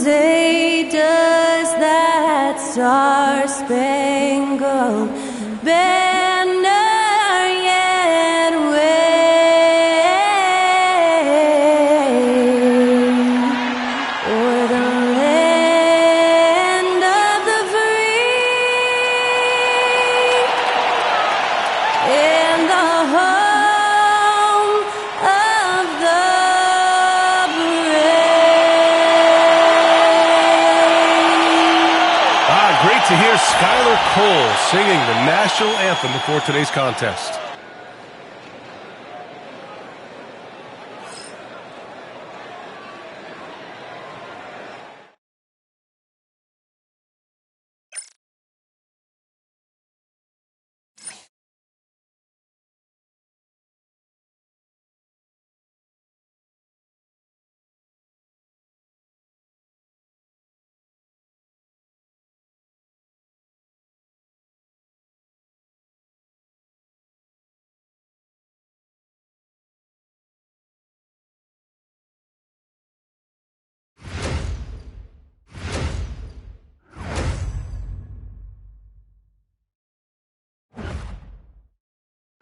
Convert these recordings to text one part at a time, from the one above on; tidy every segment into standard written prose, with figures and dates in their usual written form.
say, does that star-spangled banner yet wave o'er the land of the free and the home of the brave? Great to hear Skylar Cole singing the national anthem before today's contest.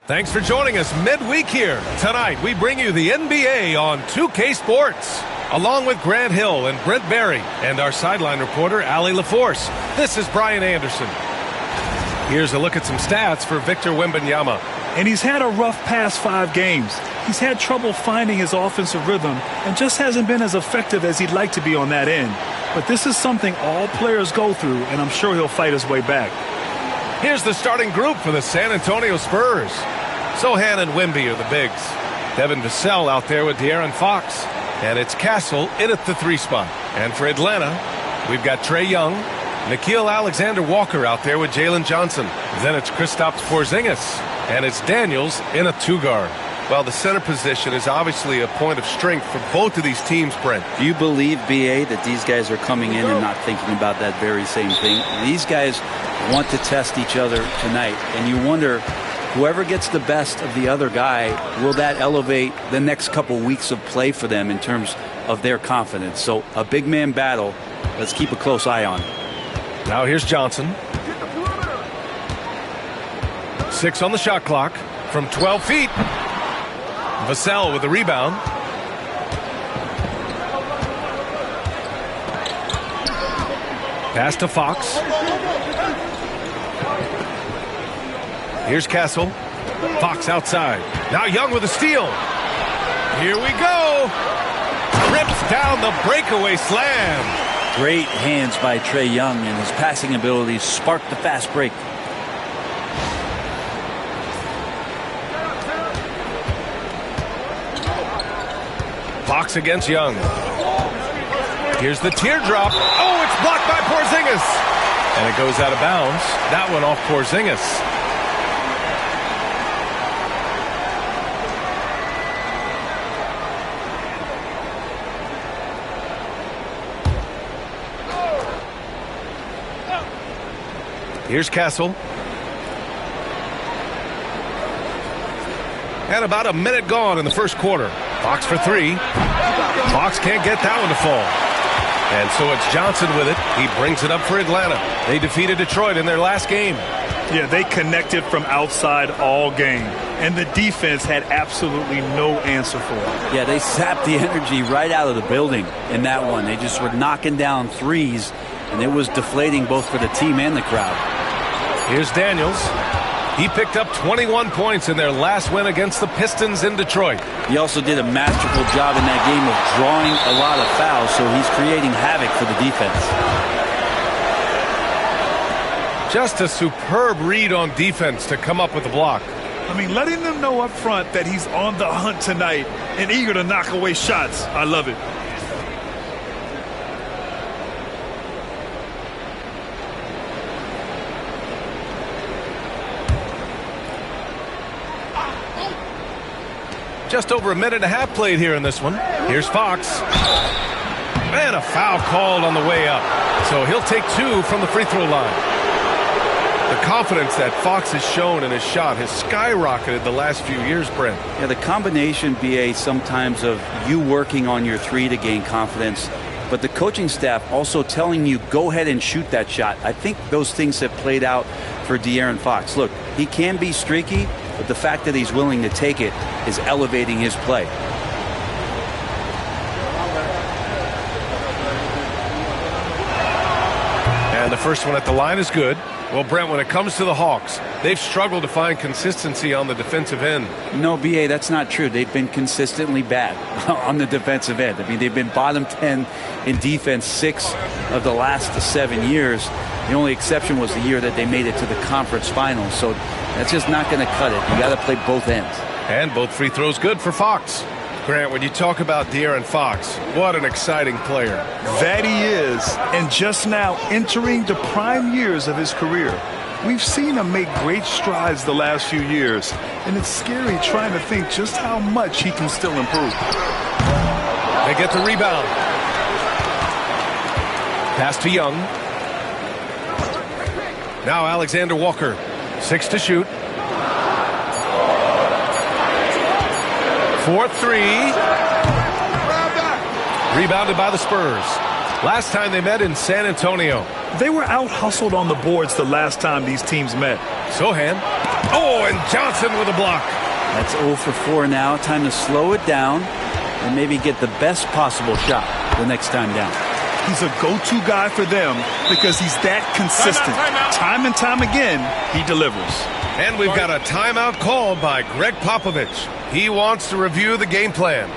Thanks for joining us midweek here. Tonight, we bring you the NBA on 2K Sports, along with Grant Hill and Brent Berry, and our sideline reporter, Allie LaForce. This is Brian Anderson. Here's a look at some stats for Victor Wembanyama. And he's had a rough past 5 games. He's had trouble finding his offensive rhythm and just hasn't been as effective as he'd like to be on that end. But this is something all players go through, and I'm sure he'll fight his way back. Here's the starting group for the San Antonio Spurs. Sohan and Wemby are the bigs. Devin Vassell out there with De'Aaron Fox. And it's Castle in at the 3 spot. And for Atlanta, we've got Trae Young, Nickeil Alexander-Walker out there with Jalen Johnson. Then it's Kristaps Porzingis. And it's Daniels in a 2-guard. Well, the center position is obviously a point of strength for both of these teams, Brent. Do you believe, B.A., that these guys are coming in and not thinking about that very same thing? These guys want to test each other tonight, and you wonder, whoever gets the best of the other guy, will that elevate the next couple weeks of play for them in terms of their confidence? So a big man battle. Let's keep a close eye on. Now here's Johnson. 6 on the shot clock from 12 feet. Vassell with the rebound. Pass to Fox. Here's Castle. Fox outside. Now Young with a steal. Here we go. Rips down the breakaway slam. Great hands by Trae Young, and his passing abilities sparked the fast break. Fox against Young. Here's the teardrop. Oh, it's blocked by Porzingis. And it goes out of bounds. That one off Porzingis. Here's Castle. And about a minute gone in the first quarter. Fox for 3. Fox can't get that one to fall. And so it's Johnson with it. He brings it up for Atlanta. They defeated Detroit in their last game. Yeah, they connected from outside all game. And the defense had absolutely no answer for it. Yeah, they sapped the energy right out of the building in that one. They just were knocking down threes, and it was deflating both for the team and the crowd. Here's Daniels. He picked up 21 points in their last win against the Pistons in Detroit. He also did a masterful job in that game of drawing a lot of fouls, so he's creating havoc for the defense. Just a superb read on defense to come up with the block. I mean, letting them know up front that he's on the hunt tonight and eager to knock away shots. I love it. Just over a minute and a half played here in this one. Here's Fox. And a foul called on the way up. So he'll take 2 from the free throw line. The confidence that Fox has shown in his shot has skyrocketed the last few years, Brent. Yeah, the combination, BA, sometimes of you working on your 3 to gain confidence, but the coaching staff also telling you go ahead and shoot that shot. I think those things have played out for De'Aaron Fox. Look, he can be streaky, but the fact that he's willing to take it is elevating his play. And the first one at the line is good. Well, Brent, when it comes to the Hawks, they've struggled to find consistency on the defensive end. No, B.A., that's not true. They've been consistently bad on the defensive end. I mean, they've been bottom 10 in defense 6 of the last 7 years. The only exception was the year that they made it to the conference finals. So that's just not going to cut it. You got to play both ends. And both free throws good for Fox. Grant, when you talk about De'Aaron Fox, what an exciting player. That he is, and just now entering the prime years of his career. We've seen him make great strides the last few years, and it's scary trying to think just how much he can still improve. They get the rebound. Pass to Young. Now Alexander Walker, 6 to shoot. 4-3. Rebounded by the Spurs. Last time they met in San Antonio. They were out-hustled on the boards the last time these teams met. Sohan. Oh, and Johnson with a block. That's 0 for 4 now. Time to slow it down and maybe get the best possible shot the next time down. He's a go-to guy for them because he's that consistent. Time and time again, he delivers. And we've got a timeout called by Greg Popovich. He wants to review the game plan.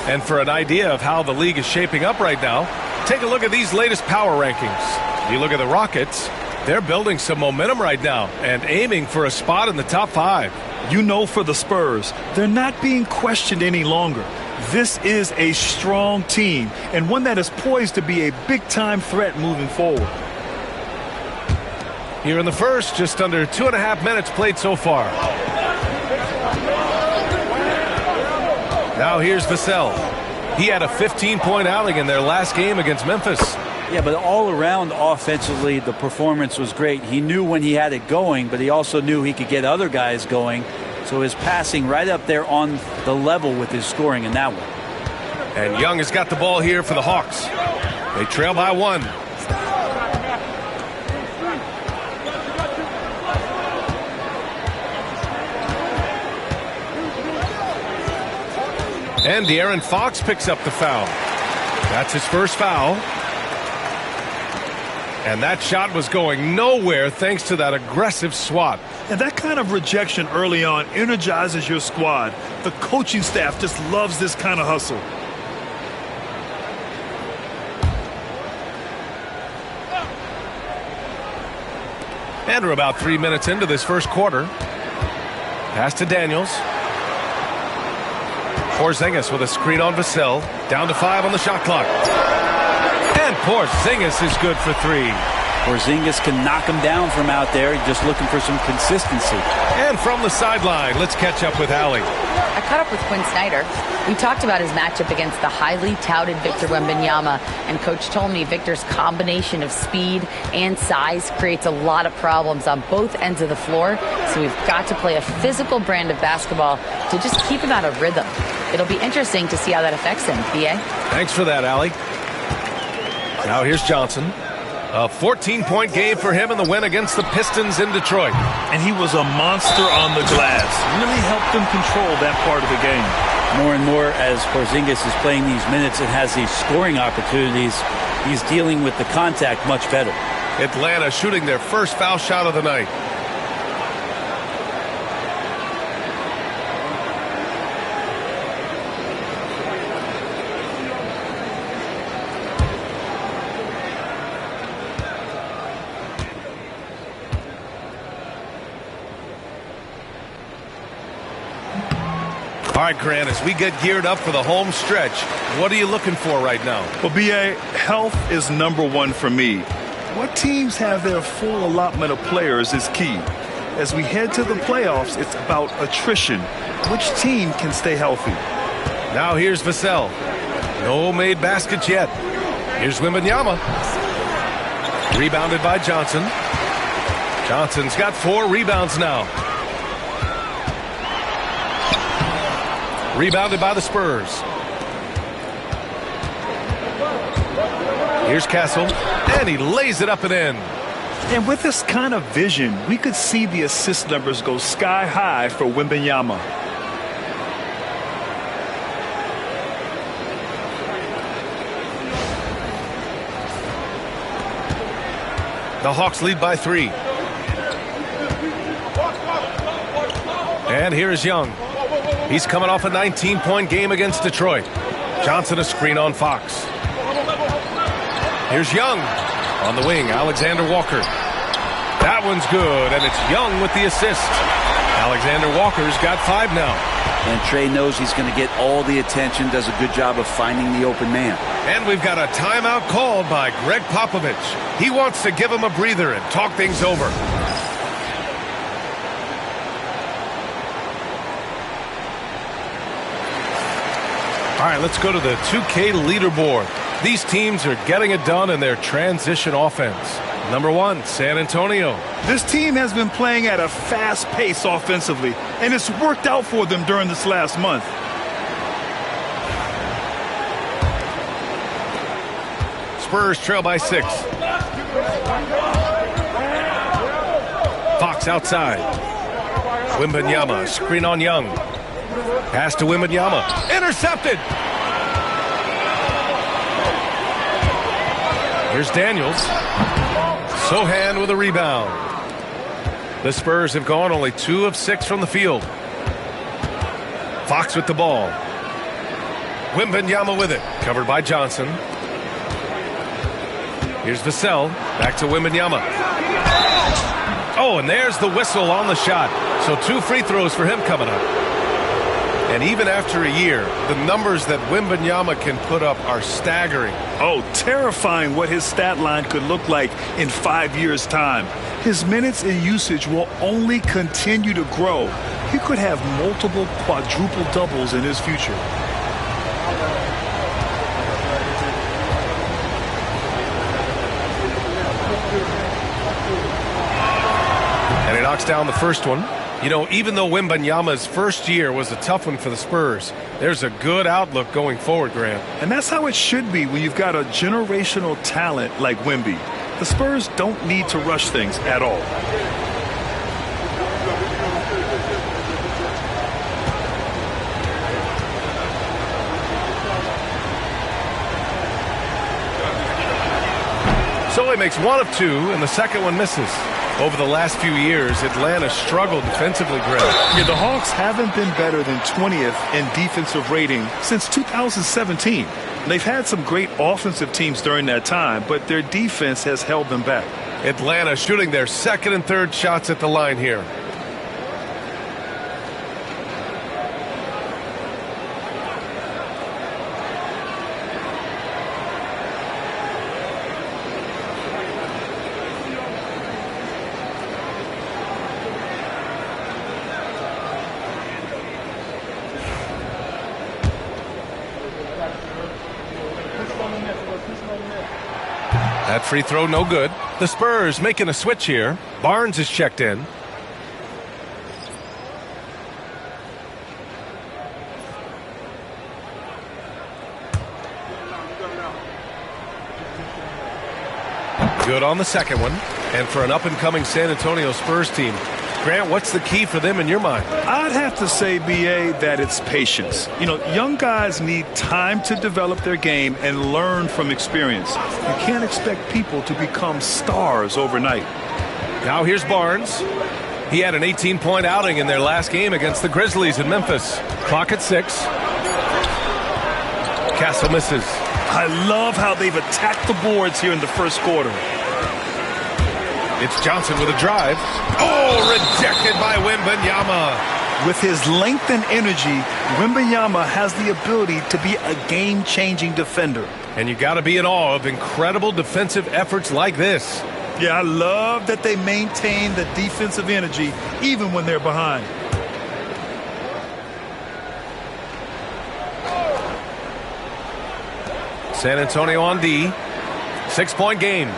And for an idea of how the league is shaping up right now, take a look at these latest power rankings. You look at the Rockets, they're building some momentum right now and aiming for a spot in the top 5. You know, for the Spurs, they're not being questioned any longer. This is a strong team and one that is poised to be a big-time threat moving forward. Here in the first, just under 2.5 minutes played so far. Now here's Vassell. He had a 15-point outing in their last game against Memphis. Yeah, but all around offensively, the performance was great. He knew when he had it going, but he also knew he could get other guys going. So his passing right up there on the level with his scoring in that one. And Young has got the ball here for the Hawks. They trail by 1. And De'Aaron Fox picks up the foul. That's his first foul. And that shot was going nowhere thanks to that aggressive swat. And that kind of rejection early on energizes your squad. The coaching staff just loves this kind of hustle. And we're about 3 minutes into this first quarter. Pass to Daniels. Porzingis with a screen on Vassell. Down to 5 on the shot clock. And Porzingis is good for 3. Porzingis can knock him down from out there. He's just looking for some consistency. And from the sideline, let's catch up with Allie. I caught up with Quinn Snyder. We talked about his matchup against the highly touted Victor Wembanyama, and Coach told me Victor's combination of speed and size creates a lot of problems on both ends of the floor, so we've got to play a physical brand of basketball to just keep him out of rhythm. It'll be interesting to see how that affects him, B.A. Thanks for that, Allie. Now here's Johnson. A 14-point game for him in the win against the Pistons in Detroit. And he was a monster on the glass. Really helped them control that part of the game. More and more as Porzingis is playing these minutes and has these scoring opportunities, he's dealing with the contact much better. Atlanta shooting their first foul shot of the night. All right, Grant, as we get geared up for the home stretch, what are you looking for right now? Well, B.A., health is number one for me. What teams have their full allotment of players is key. As we head to the playoffs, it's about attrition. Which team can stay healthy? Now here's Vassell. No made baskets yet. Here's Wembanyama. Rebounded by Johnson. Johnson's got 4 rebounds now. Rebounded by the Spurs. Here's Castle, and he lays it up and in. And with this kind of vision, we could see the assist numbers go sky high for Wembanyama. The Hawks lead by 3. And here is Young. He's coming off a 19-point game against Detroit. Johnson a screen on Fox. Here's Young. On the wing, Alexander Walker. That one's good, and it's Young with the assist. Alexander Walker's got 5 now. And Trey knows he's going to get all the attention, does a good job of finding the open man. And we've got a timeout called by Greg Popovich. He wants to give him a breather and talk things over. All right, let's go to the 2K leaderboard. These teams are getting it done in their transition offense. Number 1, San Antonio. This team has been playing at a fast pace offensively, and it's worked out for them during this last month. Spurs trail by 6. Fox outside. Wembanyama, screen on Young. Pass to Wembanyama. Intercepted! Here's Daniels. Sohan with a rebound. The Spurs have gone only 2 of 6 from the field. Fox with the ball. Wembanyama with it. Covered by Johnson. Here's Vassell. Back to Wembanyama. Oh, and there's the whistle on the shot. So 2 free throws for him coming up. And even after a year, the numbers that Wembanyama can put up are staggering. Oh, terrifying what his stat line could look like in 5 years' time. His minutes and usage will only continue to grow. He could have multiple quadruple doubles in his future. And he knocks down the first one. You know, even though Wembanyama's first year was a tough one for the Spurs, there's a good outlook going forward, Grant. And that's how it should be when you've got a generational talent like Wemby. The Spurs don't need to rush things at all. So he makes 1 of 2, and the second one misses. Over the last few years, Atlanta struggled defensively, Greg. Yeah, the Hawks haven't been better than 20th in defensive rating since 2017. They've had some great offensive teams during that time, but their defense has held them back. Atlanta shooting their second and third shots at the line here. That free throw no good. The Spurs making a switch here. Barnes is checked in. Good on the second one. And for an up-and-coming San Antonio Spurs team, Grant, what's the key for them in your mind? I'd have to say, B.A., that it's patience. You know, young guys need time to develop their game and learn from experience. You can't expect people to become stars overnight. Now here's Barnes. He had an 18-point outing in their last game against the Grizzlies in Memphis. Clock at 6. Castle misses. I love how they've attacked the boards here in the first quarter. It's Johnson with a drive. Oh, rejected by Wembanyama. With his length and energy, Wembanyama has the ability to be a game-changing defender. And you got to be in awe of incredible defensive efforts like this. Yeah, I love that they maintain the defensive energy even when they're behind. San Antonio on D. 6-point game.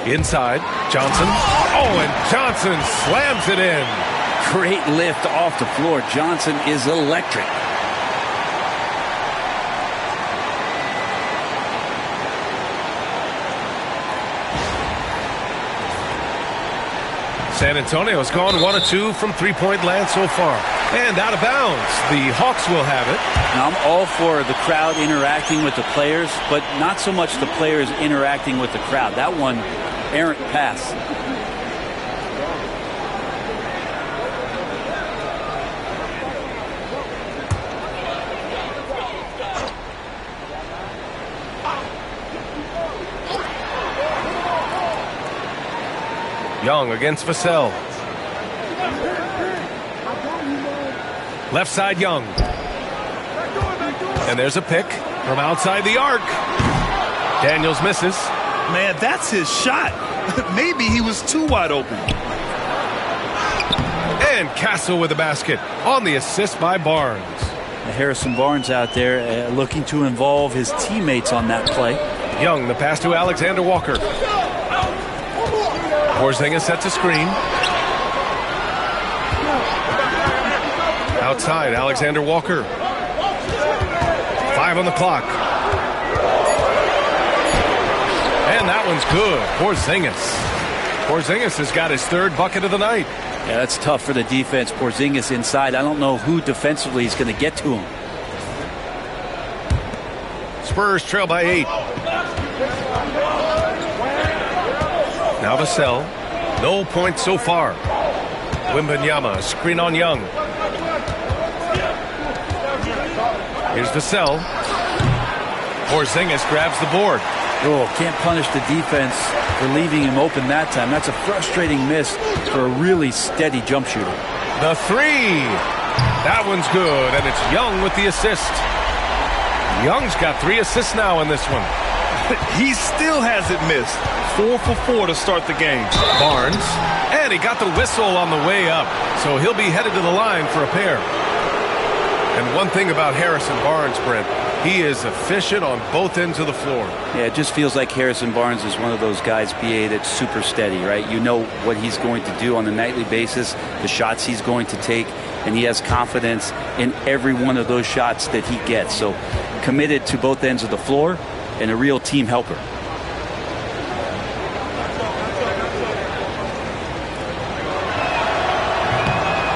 Inside, Johnson. Oh, and Johnson slams it in. Great lift off the floor. Johnson is electric. San Antonio's gone 1 of 2 from three-point land so far. And out of bounds. The Hawks will have it. Now, I'm all for the crowd interacting with the players, but not so much the players interacting with the crowd. That one, errant pass. Young against Vassell. Left side, Young. And there's a pick from outside the arc. Daniels misses. Man, that's his shot. Maybe he was too wide open. And Castle with the basket on the assist by Barnes. Harrison Barnes out there looking to involve his teammates on that play. Young, the pass to Alexander Walker. Porzingis sets a screen. Outside, Alexander Walker. 5 on the clock. And that one's good. Porzingis has got his 3rd bucket of the night. Yeah, that's tough for the defense. Porzingis inside. I don't know who defensively is going to get to him. Spurs trail by 8. Now Vassell. No points so far. Wembanyama, screen on Young. Here's Vassell. Porzingis grabs the board. Oh, can't punish the defense for leaving him open that time. That's a frustrating miss for a really steady jump shooter. The 3. That one's good, and it's Young with the assist. Young's got 3 assists now in this one. He still hasn't missed. 4 for 4 to start the game. Barnes, and he got the whistle on the way up, so he'll be headed to the line for a pair. And one thing about Harrison Barnes, Brent, he is efficient on both ends of the floor. Yeah, it just feels like Harrison Barnes is one of those guys, BA, that's super steady, right? You know what he's going to do on a nightly basis, the shots he's going to take, and he has confidence in every one of those shots that he gets. So committed to both ends of the floor and a real team helper.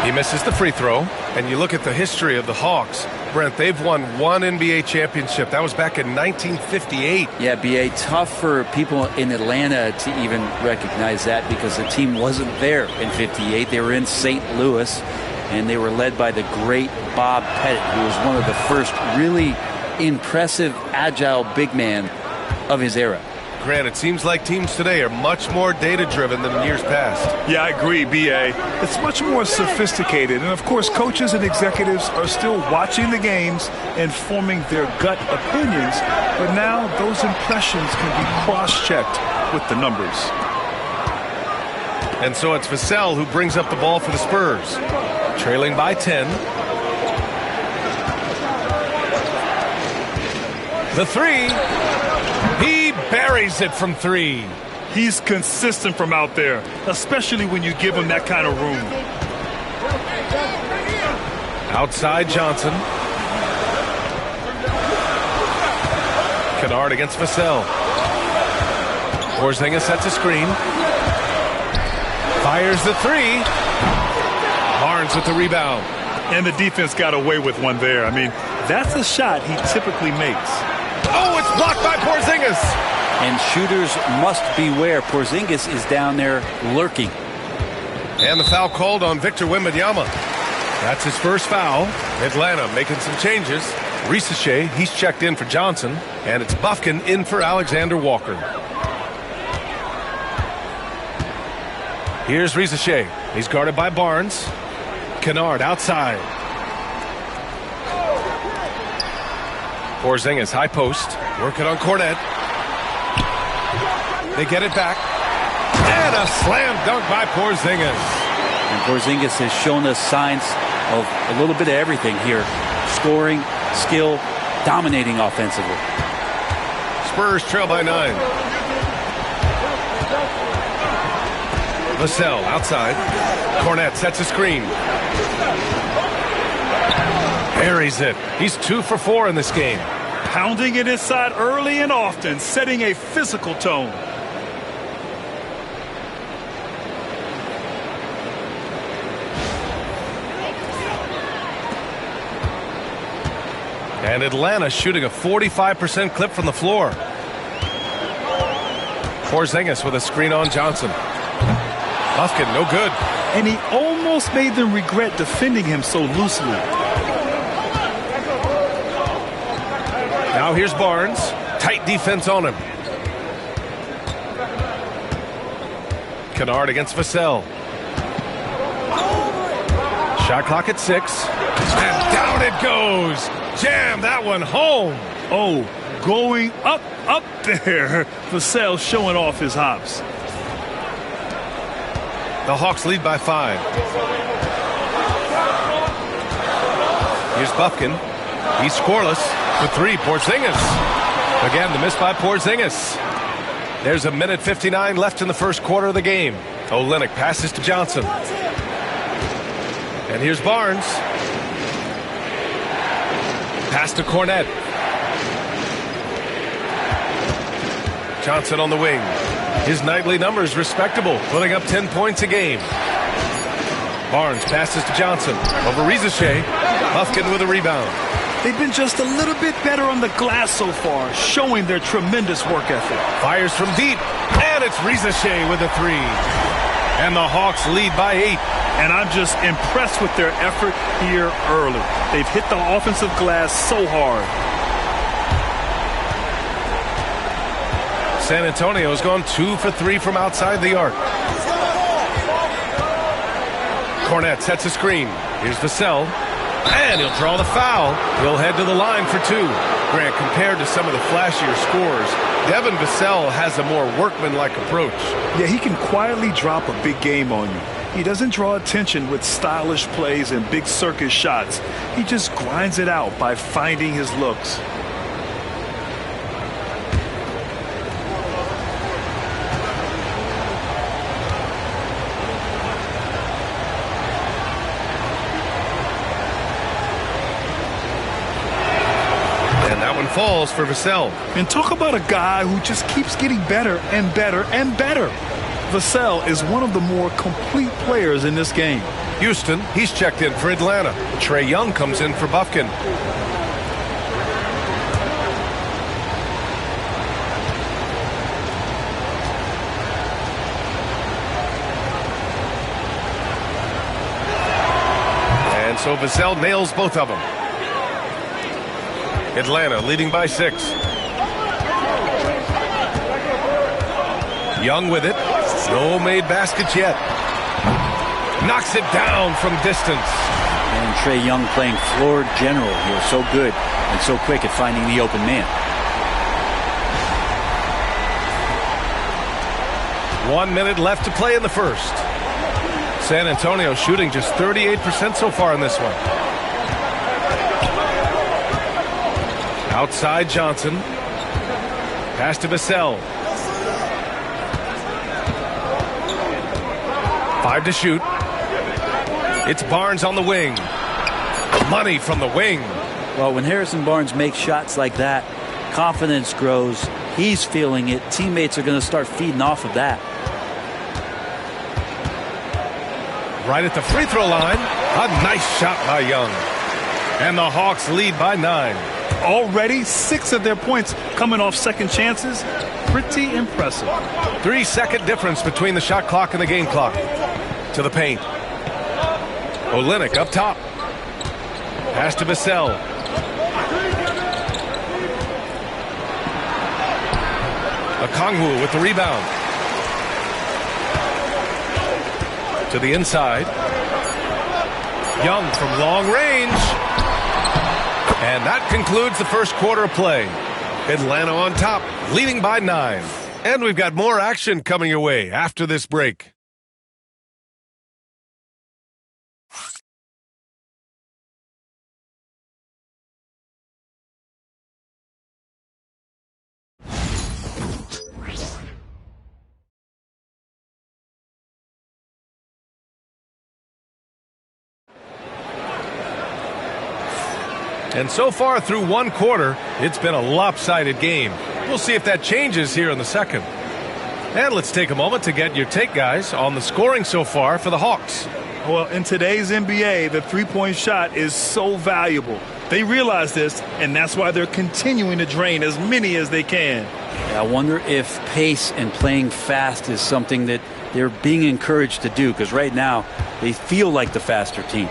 He misses the free throw, and you look at the history of the Hawks. Brent, they've won 1 NBA championship. That was back in 1958. Yeah, BA, tough for people in Atlanta to even recognize that because the team wasn't there in 58. They were in St. Louis, and they were led by the great Bob Pettit, who was one of the first really impressive, agile big man of his era. Grant, it seems like teams today are much more data-driven than in years past. Yeah, I agree, B.A. It's much more sophisticated. And, of course, coaches and executives are still watching the games and forming their gut opinions. But now those impressions can be cross-checked with the numbers. And so it's Vassell who brings up the ball for the Spurs. Trailing by 10. The 3. He buries it from 3. He's consistent from out there, especially when you give him that kind of room. Outside Johnson. Kennard against Vassell. Porzingis sets a screen. Fires the 3. Barnes with the rebound. And the defense got away with one there. I mean, that's a shot he typically makes. Oh, it's blocked by Porzingis. And shooters must beware. Porzingis is down there lurking. And the foul called on Victor Wembanyama. That's his first foul. Atlanta making some changes. Risache, he's checked in for Johnson. And it's Bufkin in for Alexander Walker. Here's Risache. He's guarded by Barnes. Kennard outside. Porzingis, high post, working on Cornet. They get it back. And a slam dunk by Porzingis. And Porzingis has shown us signs of a little bit of everything here. Scoring, skill, dominating offensively. Spurs trail by 9. Vassell outside. Cornette sets a screen. Buries it. He's 2 for 4 in this game. Pounding it inside early and often, setting a physical tone. And Atlanta shooting a 45% clip from the floor. Porzingis with a screen on Johnson. Buffkin, no good. And he almost made them regret defending him so loosely. Now here's Barnes. Tight defense on him. Kennard against Vassell. Shot clock at 6. And down it goes. Jam that one home. Oh, going up there. Vassell showing off his hops. The Hawks lead by 5. Here's Buffkin. He's scoreless with 3. Porzingis. Again, the miss by Porzingis. There's 1:59 left in the first quarter of the game. Olynyk passes to Johnson. And here's Barnes. Pass to Cornette. Johnson on the wing. His nightly numbers respectable, putting up 10 points a game. Barnes passes to Johnson. Over Rizachet. Buffkin with a rebound. They've been just a little bit better on the glass so far, showing their tremendous work ethic. Fires from deep. And it's Rizachet with a 3. And the Hawks lead by 8. And I'm just impressed with their effort here early. They've hit the offensive glass so hard. San Antonio's gone 2 for 3 from outside the arc. Cornette sets a screen. Here's Vassell. And he'll draw the foul. He'll head to the line for 2. Grant, compared to some of the flashier scores, Devin Vassell has a more workmanlike approach. Yeah, he can quietly drop a big game on you. He doesn't draw attention with stylish plays and big circus shots. He just grinds it out by finding his looks. Falls for Vassell. And talk about a guy who just keeps getting better and better and better. Vassell is one of the more complete players in this game. Houston, he's checked in for Atlanta. Trae Young comes in for Buffkin. And so Vassell nails both of them. Atlanta leading by 6. Young with it. No made baskets yet. Knocks it down from distance. And Trae Young playing floor general here. So good and so quick at finding the open man. 1 minute left to play in the first. San Antonio shooting just 38% so far in this one. Outside Johnson. Pass to Vassell. 5 to shoot. It's Barnes on the wing. Money from the wing. Well, when Harrison Barnes makes shots like that, confidence grows. He's feeling it. Teammates are going to start feeding off of that. Right at the free throw line. A nice shot by Young. And the Hawks lead by 9. Already 6 of their points coming off second chances. Pretty impressive. 3-second difference between the shot clock and the game clock. To the paint. Olynyk up top. Pass to Vassell. Okongwu with the rebound. To the inside. Young from long range. And that concludes the first quarter of play. Atlanta on top, leading by 9. And we've got more action coming your way after this break. And so far through one quarter, it's been a lopsided game. We'll see if that changes here in the second. And let's take a moment to get your take, guys, on the scoring so far for the Hawks. Well, in today's NBA, the three-point shot is so valuable. They realize this, and that's why they're continuing to drain as many as they can. I wonder if pace and playing fast is something that they're being encouraged to do, because right now they feel like the faster team.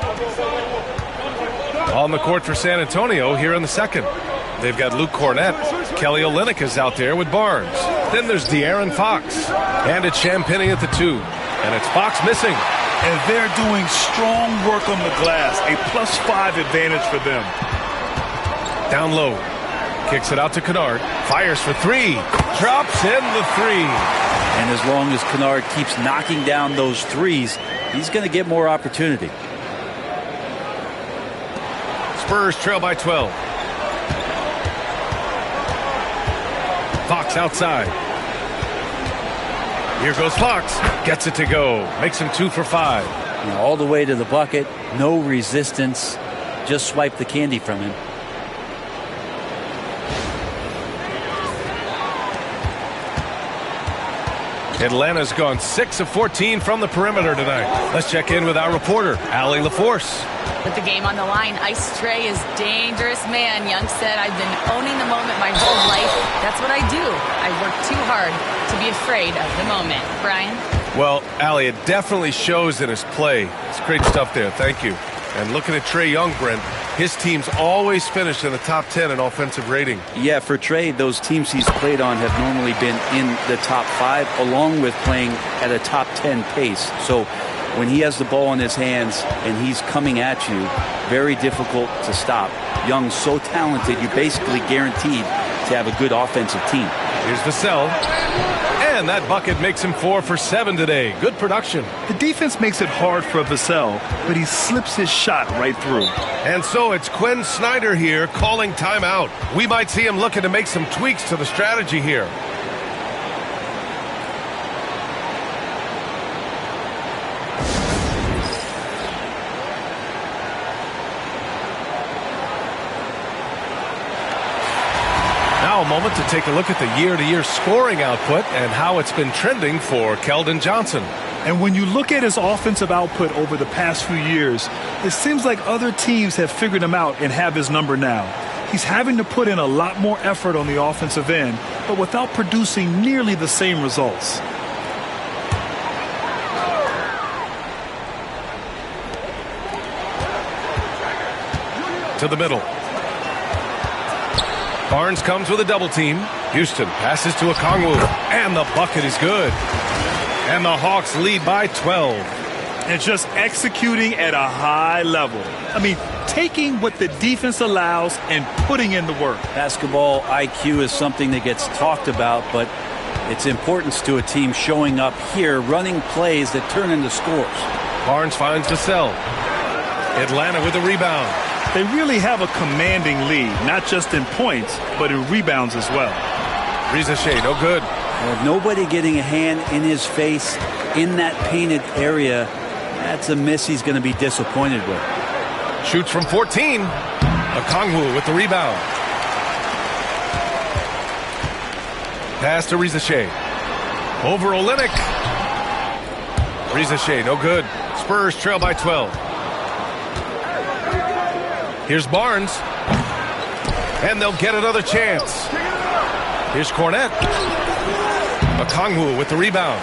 On the court for San Antonio here in the second. They've got Luke Cornett. Kelly Olynyk is out there with Barnes. Then there's De'Aaron Fox. And it's Champagnie at the 2. And it's Fox missing. And they're doing strong work on the glass. A +5 advantage for them. Down low. Kicks it out to Kennard. Fires for 3. Drops in the 3. And as long as Kennard keeps knocking down those threes, he's going to get more opportunity. Spurs trail by 12. Fox outside. Here goes Fox. Gets it to go. Makes him 2 for 5. All the way to the bucket. No resistance. Just swipe the candy from him. Atlanta's gone 6 of 14 from the perimeter tonight. Let's check in with our reporter, Allie LaForce. With the game on the line, Ice Trey is dangerous, man. Young said, I've been owning the moment my whole life. That's what I do. I work too hard to be afraid of the moment. Brian? Well, Allie, it definitely shows in his play. It's great stuff there. Thank you. And looking at Trae Young, Brent, his team's always finished in the top 10 in offensive rating. Yeah, for Trae, those teams he's played on have normally been in the top 5, along with playing at a top 10 pace. So when he has the ball in his hands and he's coming at you, very difficult to stop. Young's so talented, you're basically guaranteed to have a good offensive team. Here's Vassell. And that bucket makes him 4 for 7 today. Good production. The defense makes it hard for Vassell, but he slips his shot right through. And so it's Quinn Snyder here calling timeout. We might see him looking to make some tweaks to the strategy here. Now a moment to take a look at the year-to-year scoring output and how it's been trending for Keldon Johnson. And when you look at his offensive output over the past few years, it seems like other teams have figured him out and have his number now. He's having to put in a lot more effort on the offensive end, but without producing nearly the same results. To the middle. Barnes comes with a double team. Houston passes to Okongwu, and the bucket is good. And the Hawks lead by 12. And just executing at a high level. I mean, taking what the defense allows and putting in the work. Basketball IQ is something that gets talked about, but its importance to a team showing up here, running plays that turn into scores. Barnes finds Vassell. Atlanta with a rebound. They really have a commanding lead, not just in points, but in rebounds as well. Riza Shea, no good. Well, nobody getting a hand in his face in that painted area, that's a miss he's going to be disappointed with. Shoots from 14. Okongwu with the rebound. Pass to Riza Shea. Over Olynyk. Riza Shea, no good. Spurs trail by 12. Here's Barnes. And they'll get another chance. Here's Cornett. Okongwu with the rebound.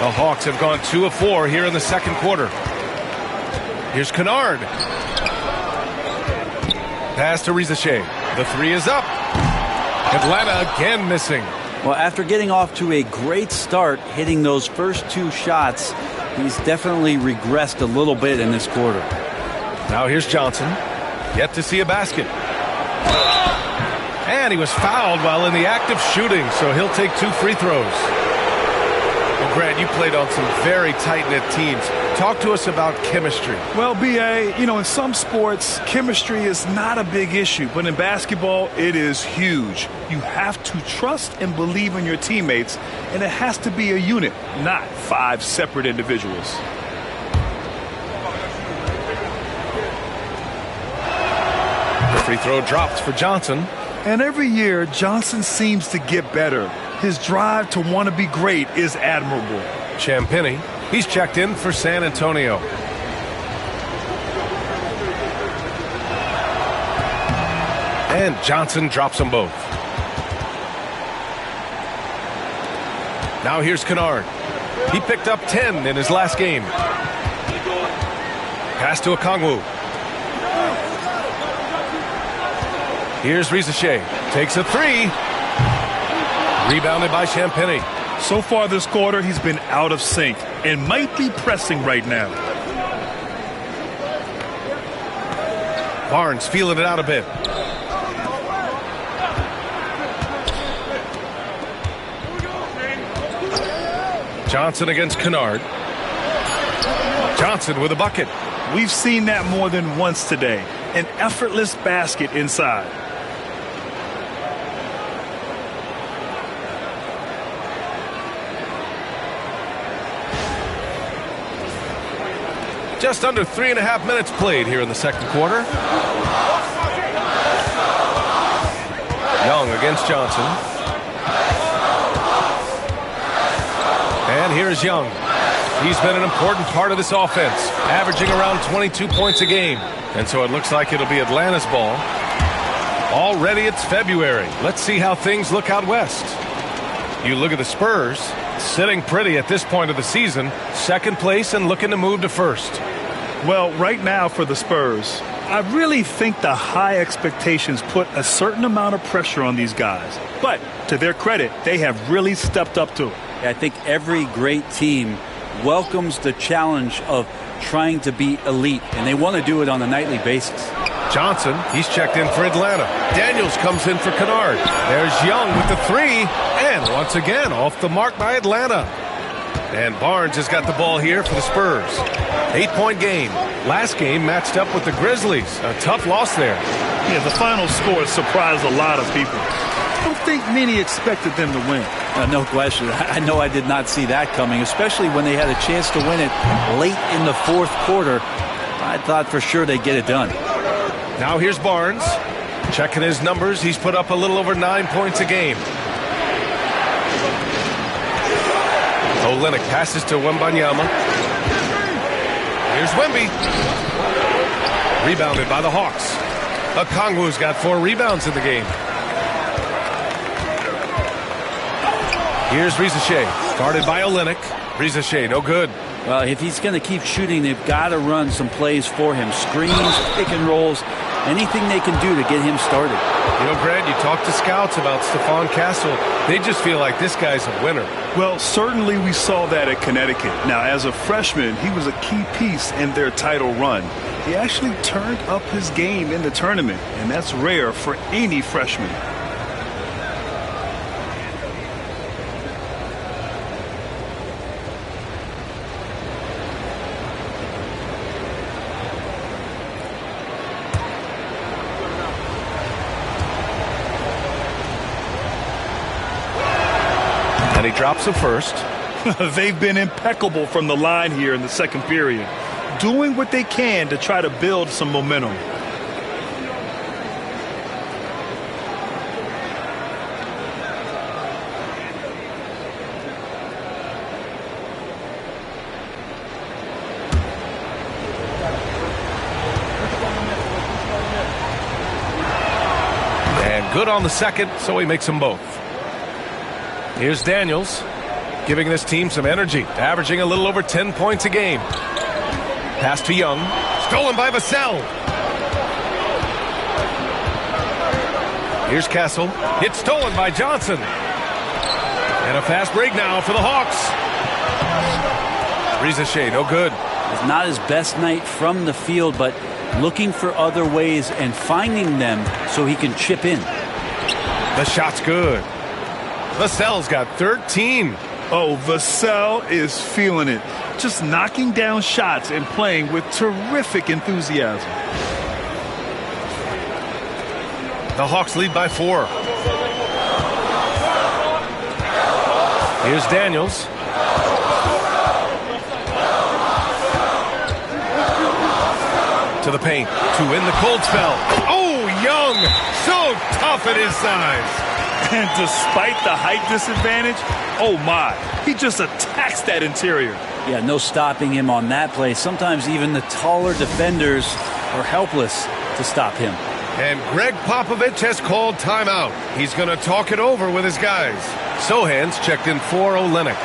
The Hawks have gone 2 of 4 here in the second quarter. Here's Kennard. Pass to Riza Shea. The 3 is up. Atlanta again missing. Well, after getting off to a great start, hitting those first 2 shots, he's definitely regressed a little bit in this quarter. Now here's Johnson. Yet to see a basket. And he was fouled while in the act of shooting, so he'll take 2 free throws. Well, Grant, you played on some very tight-knit teams. Talk to us about chemistry. Well, B.A., in some sports, chemistry is not a big issue, but in basketball, it is huge. You have to trust and believe in your teammates, and it has to be a unit, not 5 separate individuals. Free throw dropped for Johnson. And every year, Johnson seems to get better. His drive to want to be great is admirable. Champagnie, he's checked in for San Antonio. And Johnson drops them both. Now here's Kennard. He picked up 10 in his last game. Pass to Okongwu. Here's Rizeshe. Takes a three. Rebounded by Champagnie. So far this quarter, he's been out of sync and might be pressing right now. Barnes feeling it out a bit. Johnson against Kennard. Johnson with a bucket. We've seen that more than once today. An effortless basket inside. Just under 3.5 minutes played here in the second quarter. Young against Johnson. And here's Young. He's been an important part of this offense, averaging around 22 points a game. And so it looks like it'll be Atlanta's ball. Already it's February. Let's see how things look out west. You look at the Spurs, sitting pretty at this point of the season, second place and looking to move to first. Well, right now for the Spurs, I really think the high expectations put a certain amount of pressure on these guys. But to their credit, they have really stepped up to it. I think every great team welcomes the challenge of trying to be elite, and they want to do it on a nightly basis. Johnson, he's checked in for Atlanta. Daniels comes in for Kennard. There's Young with the three, and once again off the mark by Atlanta. And Barnes has got the ball here for the Spurs. 8-point game. Last game matched up with the Grizzlies. A tough loss there. Yeah, the final score surprised a lot of people. I don't think many expected them to win. No question. I know I did not see that coming, especially when they had a chance to win it late in the fourth quarter. I thought for sure they'd get it done. Now here's Barnes. Checking his numbers. He's put up a little over 9 points a game. Olynyk passes to Wembanyama. Here's Wemby. Rebounded by the Hawks. Okongwu's got 4 rebounds in the game. Here's Rizeshe. Guarded by Olynyk. Rizeshe, no good. Well, if he's going to keep shooting, they've got to run some plays for him. Screens, pick and rolls, anything they can do to get him started. You know, Grant, you talk to scouts about Stephon Castle. They just feel like this guy's a winner. Well, certainly we saw that at Connecticut. Now, as a freshman, he was a key piece in their title run. He actually turned up his game in the tournament, and that's rare for any freshman. And he drops the first. They've been impeccable from the line here in the second period, doing what they can to try to build some momentum. And good on the second, so he makes them both. Here's Daniels, giving this team some energy, averaging a little over 10 points a game. Pass to Young, stolen by Vassell. Here's Castle, it's stolen by Johnson. And a fast break now for the Hawks. Rizeshe, no good. It's not his best night from the field, but looking for other ways and finding them so he can chip in. The shot's good. Vassell's got 13. Oh, Vassell is feeling it. Just knocking down shots and playing with terrific enthusiasm. The Hawks lead by 4. Here's Daniels. To the paint. To win the cold spell. Oh, Young! so tough at his size. And despite the height disadvantage, oh my, he just attacks that interior. Yeah, no stopping him on that play. Sometimes even the taller defenders are helpless to stop him. And Greg Popovich has called timeout. He's going to talk it over with his guys. Sohan's checked in for Olenek.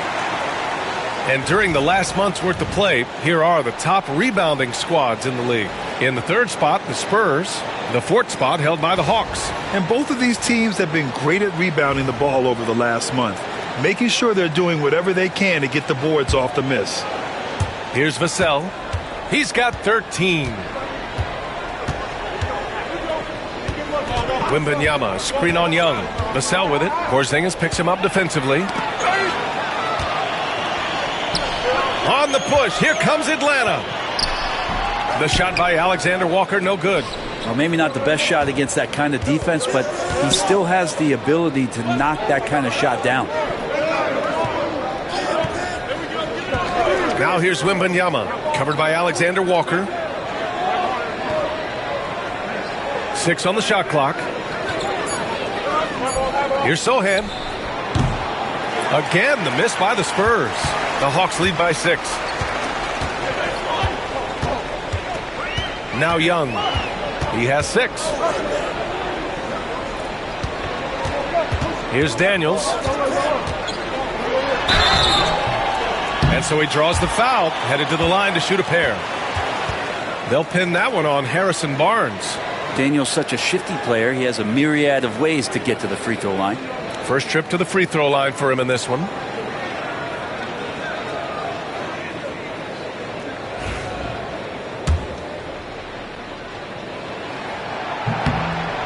And during the last month's worth of play, here are the top rebounding squads in the league. In the third spot, the Spurs. The fourth spot held by the Hawks. And both of these teams have been great at rebounding the ball over the last month, making sure they're doing whatever they can to get the boards off the miss. Here's Vassell. He's got 13. Wembanyama, screen on Young. Vassell with it. Porzingis picks him up defensively. On the push, here comes Atlanta. The shot by Alexander Walker, no good. Well, maybe not the best shot against that kind of defense, but he still has the ability to knock that kind of shot down. Now here's Wembanyama, covered by Alexander Walker. 6 on the shot clock. Here's Sohan. Again, the miss by the Spurs. The Hawks lead by 6. Now Young. He has 6. Here's Daniels. And so he draws the foul, headed to the line to shoot a pair. They'll pin that one on Harrison Barnes. Daniel's such a shifty player. He has a myriad of ways to get to the free throw line. First trip to the free throw line for him in this one.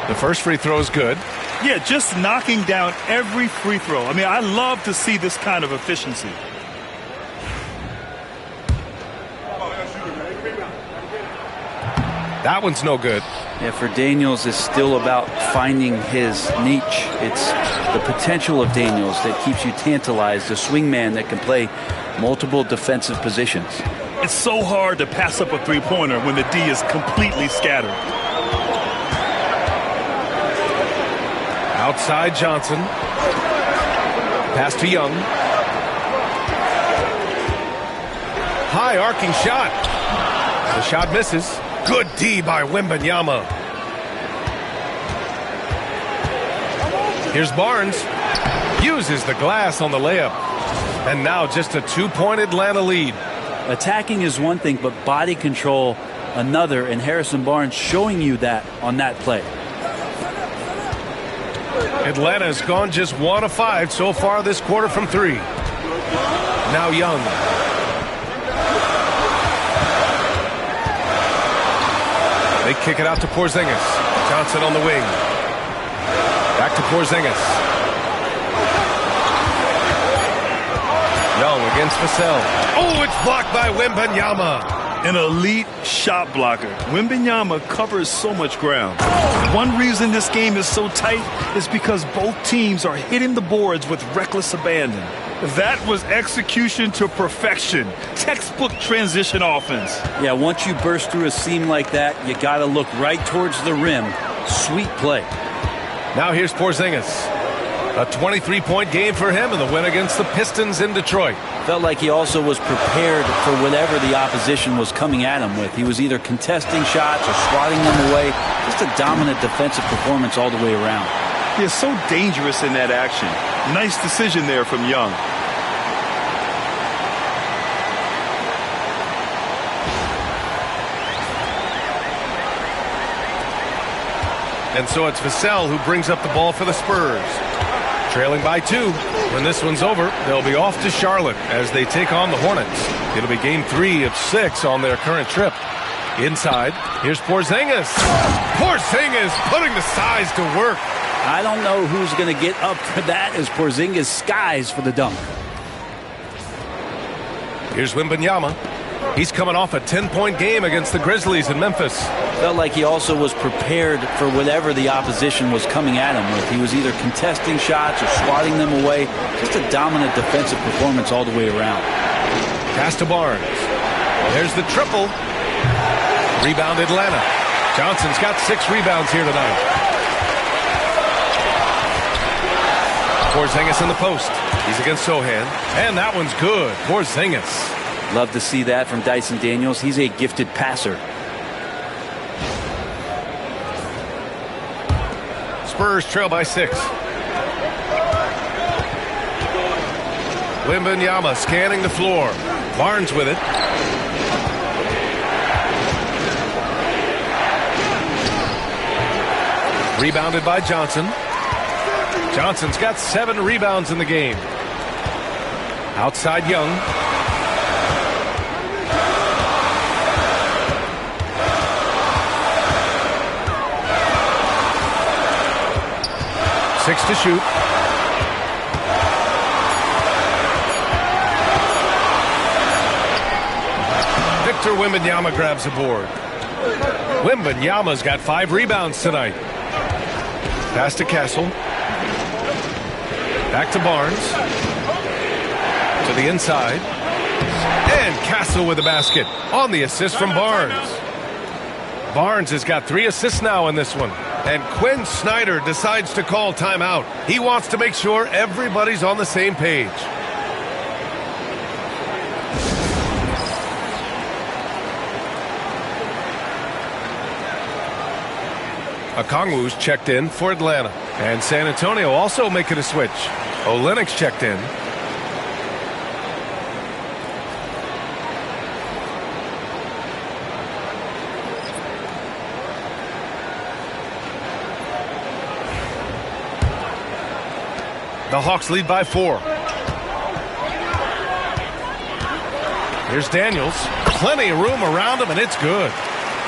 The first free throw is good. Yeah, just knocking down every free throw. I mean, I love to see this kind of efficiency. That one's no good. Yeah, for Daniels, it's still about finding his niche. It's the potential of Daniels that keeps you tantalized, a swingman that can play multiple defensive positions. It's so hard to pass up a three-pointer when the D is completely scattered. Outside Johnson. Pass to Young. High arcing shot. The shot misses. Good D by Wembanyama. Here's Barnes. Uses the glass on the layup. And now just a 2-point Atlanta lead. Attacking is one thing, but body control another, and Harrison Barnes showing you that on that play. Atlanta has gone just 1 of 5 so far this quarter from 3. Now Young. They kick it out to Porzingis. Johnson on the wing. Back to Porzingis. Young against Vassell. Oh, it's blocked by Wembanyama. An elite shot blocker. Wembanyama covers so much ground. One reason this game is so tight is because both teams are hitting the boards with reckless abandon. That was execution to perfection. Textbook transition offense. Yeah, once you burst through a seam like that, you got to look right towards the rim. Sweet play. Now here's Porzingis. A 23-point game for him in the win against the Pistons in Detroit. Felt like he also was prepared for whatever the opposition was coming at him with. He was either contesting shots or swatting them away. Just a dominant defensive performance all the way around. He's so dangerous in that action. Nice decision there from Young. And so it's Vassell who brings up the ball for the Spurs. Trailing by 2. When this one's over, they'll be off to Charlotte as they take on the Hornets. It'll be game 3 of 6 on their current trip. Inside, here's Porzingis. Porzingis putting the size to work. I don't know who's going to get up for that as Porzingis skies for the dunk. Here's Wembanyama. He's coming off a 10-point game against the Grizzlies in Memphis. Felt like he also was prepared for whatever the opposition was coming at him with. He was either contesting shots or swatting them away. Just a dominant defensive performance all the way around. Pass to Barnes. There's the triple. Rebound Atlanta. Johnson's got 6 rebounds here tonight. Porzingis in the post. He's against Sohan. And that one's good. Porzingis. Love to see that from Dyson Daniels. He's a gifted passer. Spurs trail by 6. Wembanyama scanning the floor. Barnes with it. Rebounded by Johnson. Johnson's got 7 rebounds in the game. Outside Young. Six to shoot. Victor Wembanyama grabs a board. Wembanyama's got 5 rebounds tonight. Pass to Castle. Back to Barnes. To the inside. And Castle with the basket on the assist from Barnes. Barnes has got 3 assists now in this one. And Quinn Snyder decides to call timeout. He wants to make sure everybody's on the same page. Okongwu's checked in for Atlanta. And San Antonio also making a switch. Olynyk's checked in. The Hawks lead by 4. Here's Daniels. Plenty of room around him, and it's good.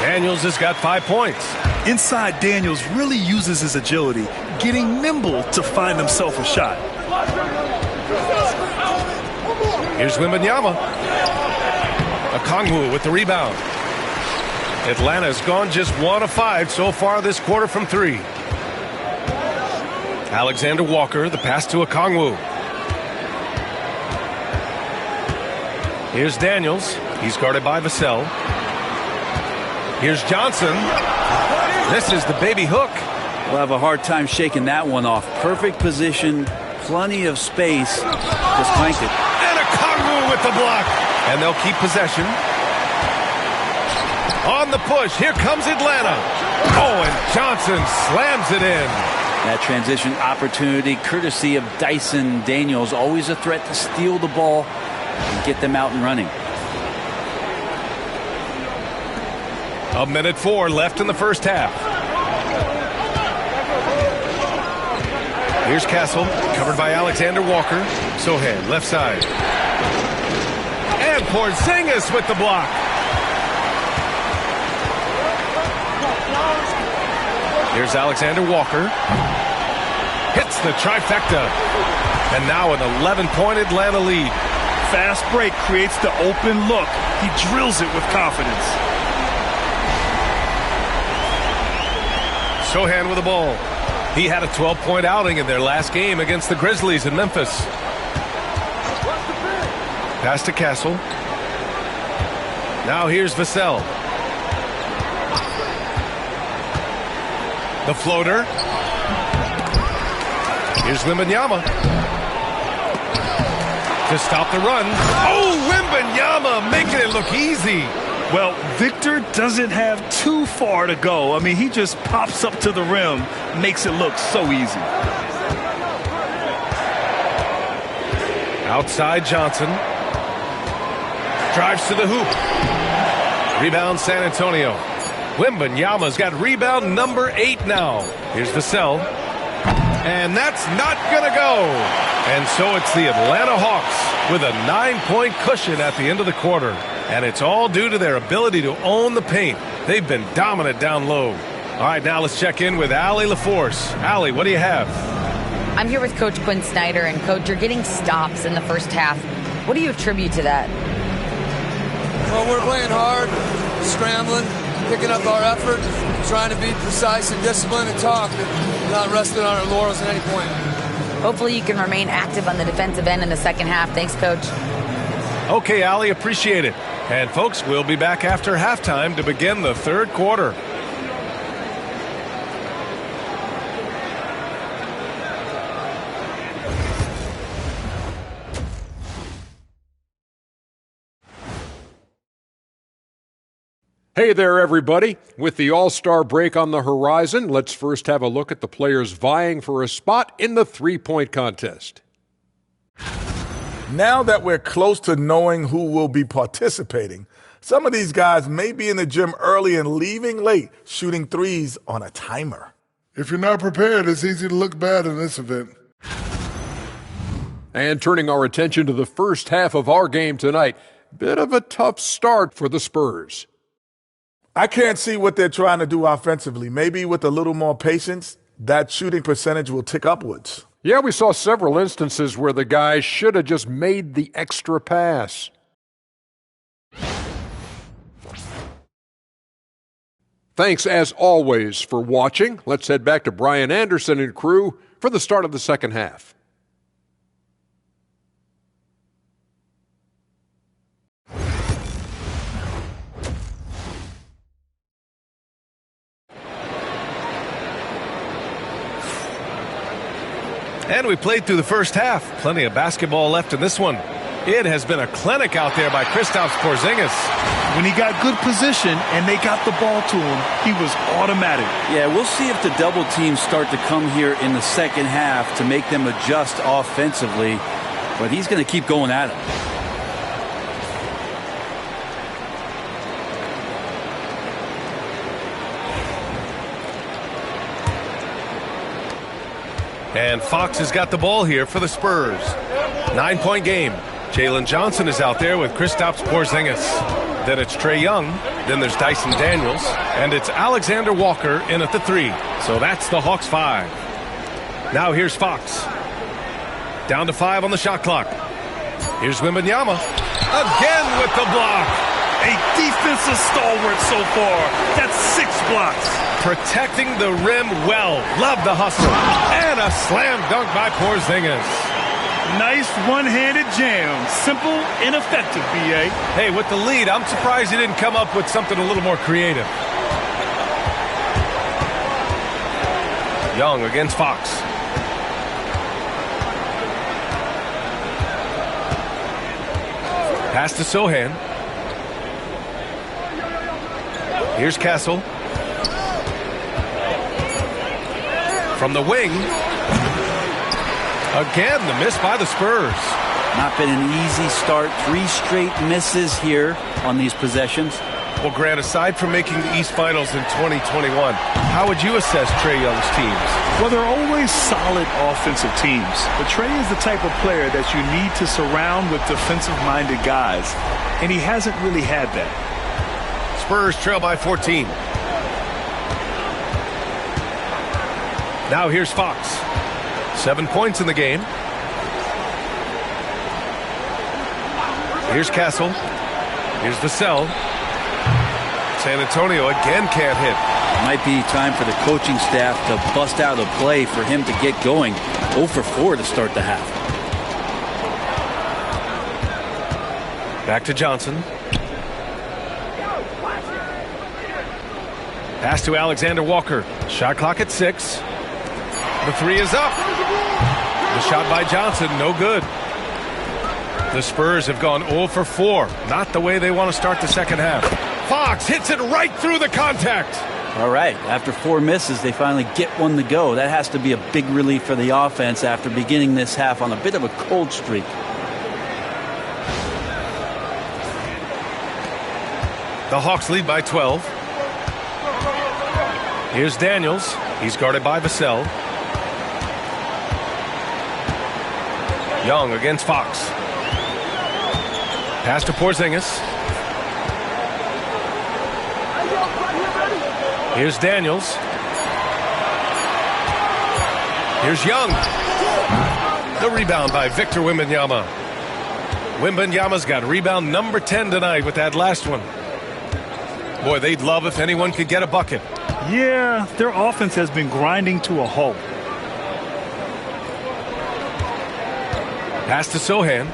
Daniels has got 5 points. Inside, Daniels really uses his agility, getting nimble to find himself a shot. Here's Wembanyama. Okongwu with the rebound. Atlanta's gone just 1 of 5 so far this quarter from 3. Alexander Walker, the pass to Okongwu. Here's Daniels. He's guarded by Vassell. Here's Johnson. This is the baby hook. We'll have a hard time shaking that one off. Perfect position, plenty of space. Just clanked it. And Okongwu with the block. And they'll keep possession. On the push, here comes Atlanta. Oh, and Johnson slams it in. That transition opportunity, courtesy of Dyson Daniels, always a threat to steal the ball and get them out and running. 1:04 left in the first half. Here's Castle, covered by Alexander Walker. Sohan, left side. And Porzingis with the block. Here's Alexander Walker. Hits the trifecta. And now an 11-point Atlanta lead. Fast break creates the open look. He drills it with confidence. Sohan with the ball. He had a 12-point outing in their last game against the Grizzlies in Memphis. Pass to Castle. Now here's Vassell. The floater. Here's Wembanyama. To stop the run. Oh, Wembanyama making it look easy. Well, Victor doesn't have too far to go. I mean, he just pops up to the rim, makes it look so easy. Outside Johnson. Drives to the hoop. Rebound San Antonio. Wembanyama's got rebound number 8 now. Here's Vassell. And that's not going to go. And so it's the Atlanta Hawks with a 9-point cushion at the end of the quarter. And it's all due to their ability to own the paint. They've been dominant down low. All right, now let's check in with Allie LaForce. Allie, what do you have? I'm here with Coach Quinn Snyder. And, Coach, you're getting stops in the first half. What do you attribute to that? Well, we're playing hard, scrambling, picking up our effort, trying to be precise and disciplined and talk, and not resting on our laurels at any point. Hopefully you can remain active on the defensive end in the second half. Thanks, Coach. Okay, Allie, appreciate it. And, folks, we'll be back after halftime to begin the third quarter. Hey there, everybody. With the All-Star break on the horizon, let's first have a look at the players vying for a spot in the three-point contest. Now that we're close to knowing who will be participating, some of these guys may be in the gym early and leaving late, shooting threes on a timer. If you're not prepared, it's easy to look bad in this event. And turning our attention to the first half of our game tonight, bit of a tough start for the Spurs. I can't see what they're trying to do offensively. Maybe with a little more patience, that shooting percentage will tick upwards. Yeah, we saw several instances where the guys should have just made the extra pass. Thanks, as always, for watching. Let's head back to Brian Anderson and crew for the start of the second half. And we played through the first half. Plenty of basketball left in this one. It has been a clinic out there by Kristaps Porzingis. When he got good position and they got the ball to him, he was automatic. Yeah, we'll see if the double teams start to come here in the second half to make them adjust offensively. But he's going to keep going at him. And Fox has got the ball here for the Spurs. 9-point game. Jalen Johnson is out there with Kristaps Porzingis. Then it's Trae Young. Then there's Dyson Daniels. And it's Alexander Walker in at the 3. So that's the Hawks 5. Now here's Fox. Down to 5 on the shot clock. Here's Wembanyama. Again with the block. A defensive stalwart so far. That's 6 blocks. Protecting the rim well. Love the hustle. And a slam dunk by Porzingis. Nice one-handed jam. Simple and effective, B.A. Hey, with the lead, I'm surprised he didn't come up with something a little more creative. Young against Fox. Pass to Sohan. Here's Castle. From the wing. Again, the miss by the Spurs. Not been an easy start. 3 straight misses here on these possessions. Well, Grant, aside from making the East Finals in 2021, how would you assess Trae Young's teams? Well, they're always solid offensive teams. But Trae is the type of player that you need to surround with defensive-minded guys. And he hasn't really had that. Spurs trail by 14. Now here's Fox. 7 points in the game. Here's Castle. Here's Vassell. San Antonio again can't hit. Might be time for the coaching staff to bust out a play for him to get going. 0 for 4 to start the half. Back to Johnson. Pass to Alexander Walker. Shot clock at 6. The 3 is up. The shot by Johnson, no good. The Spurs have gone 0 for 4. Not the way they want to start the second half. Fox hits it right through the contact. All right, after 4 misses, they finally get one to go. That has to be a big relief for the offense after beginning this half on a bit of a cold streak. The Hawks lead by 12. Here's Daniels. He's guarded by Vassell. Young against Fox. Pass to Porzingis. Here's Daniels. Here's Young. The rebound by Victor Wembanyama. Wembanyama's got rebound number 10 tonight with that last one. Boy, they'd love if anyone could get a bucket. Yeah, their offense has been grinding to a halt. Pass to Sohan.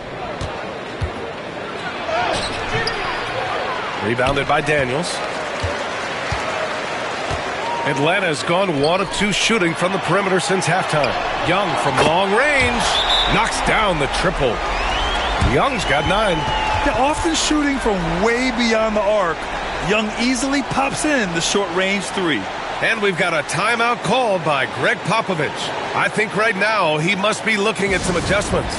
Rebounded by Daniels. Atlanta's gone 1 of 2 shooting from the perimeter since halftime. Young from long range knocks down the triple. Young's got 9. They're often shooting from way beyond the arc. Young easily pops in the short-range 3. And we've got a timeout called by Greg Popovich. I think right now he must be looking at some adjustments.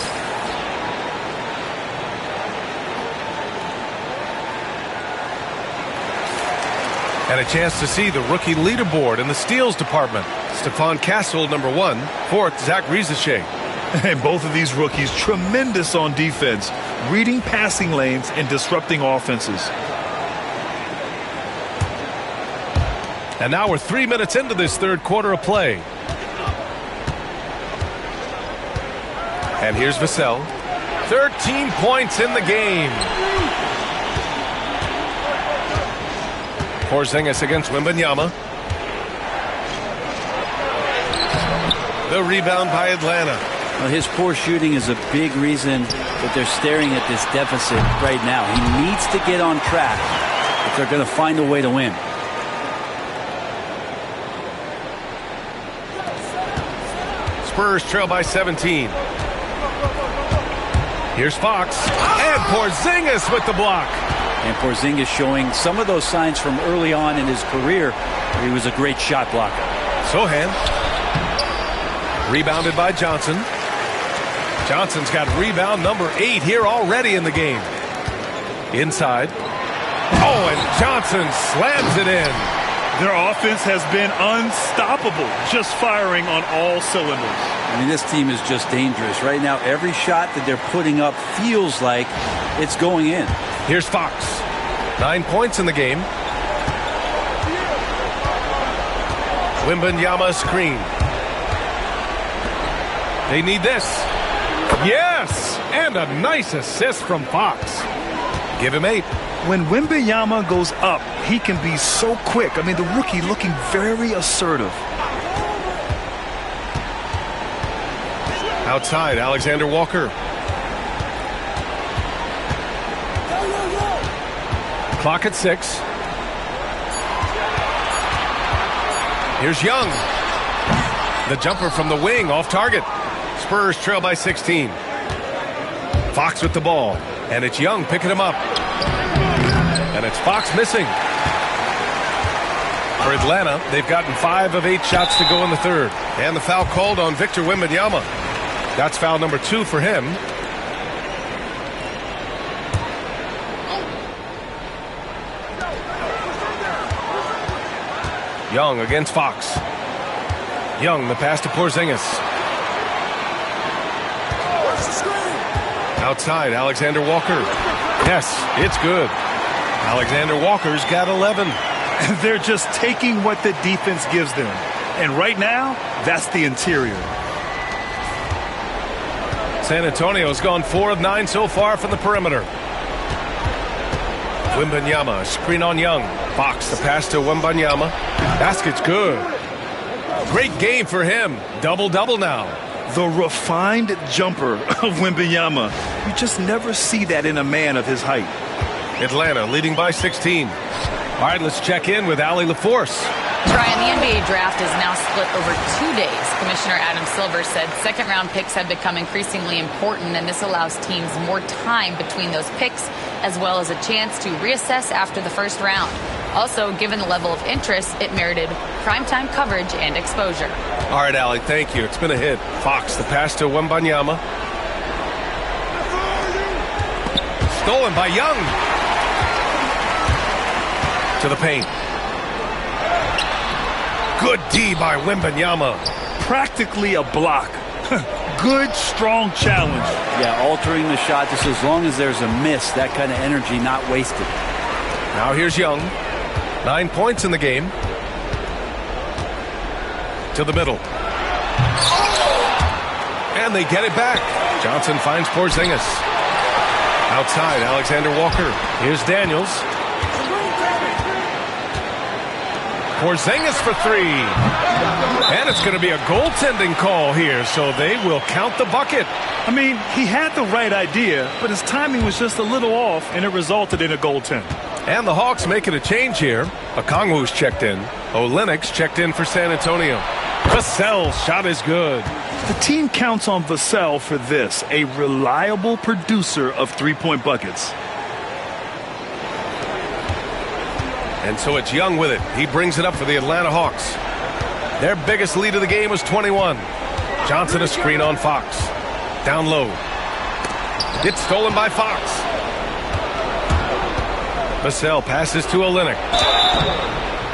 And a chance to see the rookie leaderboard in the steals department. Stephon Castle, number 1. 4th, Zach Rizachet. And both of these rookies tremendous on defense, reading passing lanes and disrupting offenses. And now we're 3 minutes into this third quarter of play. And here's Vassell. 13 points in the game. Porzingis against Wembanyama. The rebound by Atlanta. Well, his poor shooting is a big reason that they're staring at this deficit right now. He needs to get on track if they're going to find a way to win. Spurs trail by 17. Here's Fox. And Porzingis with the block. And Porzingis showing some of those signs from early on in his career. He was a great shot blocker. Sohan. Rebounded by Johnson. Johnson's got rebound number 8 here already in the game. Inside. Oh, and Johnson slams it in. Their offense has been unstoppable, just firing on all cylinders. I mean, this team is just dangerous. Right now, every shot that they're putting up feels like it's going in. Here's Fox. 9 points in the game. Wembanyama screen. They need this. Yes! And a nice assist from Fox. Give him 8. When Wembanyama goes up, he can be so quick. I mean, the rookie looking very assertive. Outside, Alexander Walker. Clock at 6. Here's Young. The jumper from the wing off target. Spurs trail by 16. Fox with the ball. And it's Young picking him up. And it's Fox missing. For Atlanta, they've gotten 5 of 8 shots to go in the third. And the foul called on Victor Wembanyama. That's foul number 2 for him. Young against Fox. Young, the pass to Porzingis. Outside, Alexander Walker. Yes, it's good. Alexander Walker's got 11. They're just taking what the defense gives them. And right now, that's the interior. San Antonio's gone 4 of 9 so far from the perimeter. Wembanyama, screen on Young. Fox, the pass to Wembanyama. Basket's good. Great game for him. Double-double now. The refined jumper of Wembanyama. You just never see that in a man of his height. Atlanta leading by 16. All right, let's check in with Allie LaForce. Brian, the NBA draft is now split over 2 days. Commissioner Adam Silver said second-round picks have become increasingly important, and this allows teams more time between those picks, as well as a chance to reassess after the first round. Also, given the level of interest, it merited primetime coverage and exposure. All right, Allie, thank you. It's been a hit. Fox, the pass to Wembanyama. Stolen by Young. To the paint. Good D by Wembanyama. Practically a block. Good, strong challenge. Yeah, altering the shot just as long as there's a miss, that kind of energy not wasted. Now here's Young. 9 points in the game. To the middle. And they get it back. Johnson finds Porzingis. Outside, Alexander Walker. Here's Daniels. Porzingis for 3. And it's going to be a goaltending call here, so they will count the bucket. I mean, he had the right idea, but his timing was just a little off, and it resulted in a goaltend. And the Hawks making a change here. Okongwu's checked in. Olenek's checked in for San Antonio. Vassell's shot is good. The team counts on Vassell for this, a reliable producer of three-point buckets. And so it's Young with it. He brings it up for the Atlanta Hawks. Their biggest lead of the game was 21. Johnson a screen on Fox. Down low. It's stolen by Fox. Vassell passes to Olynyk.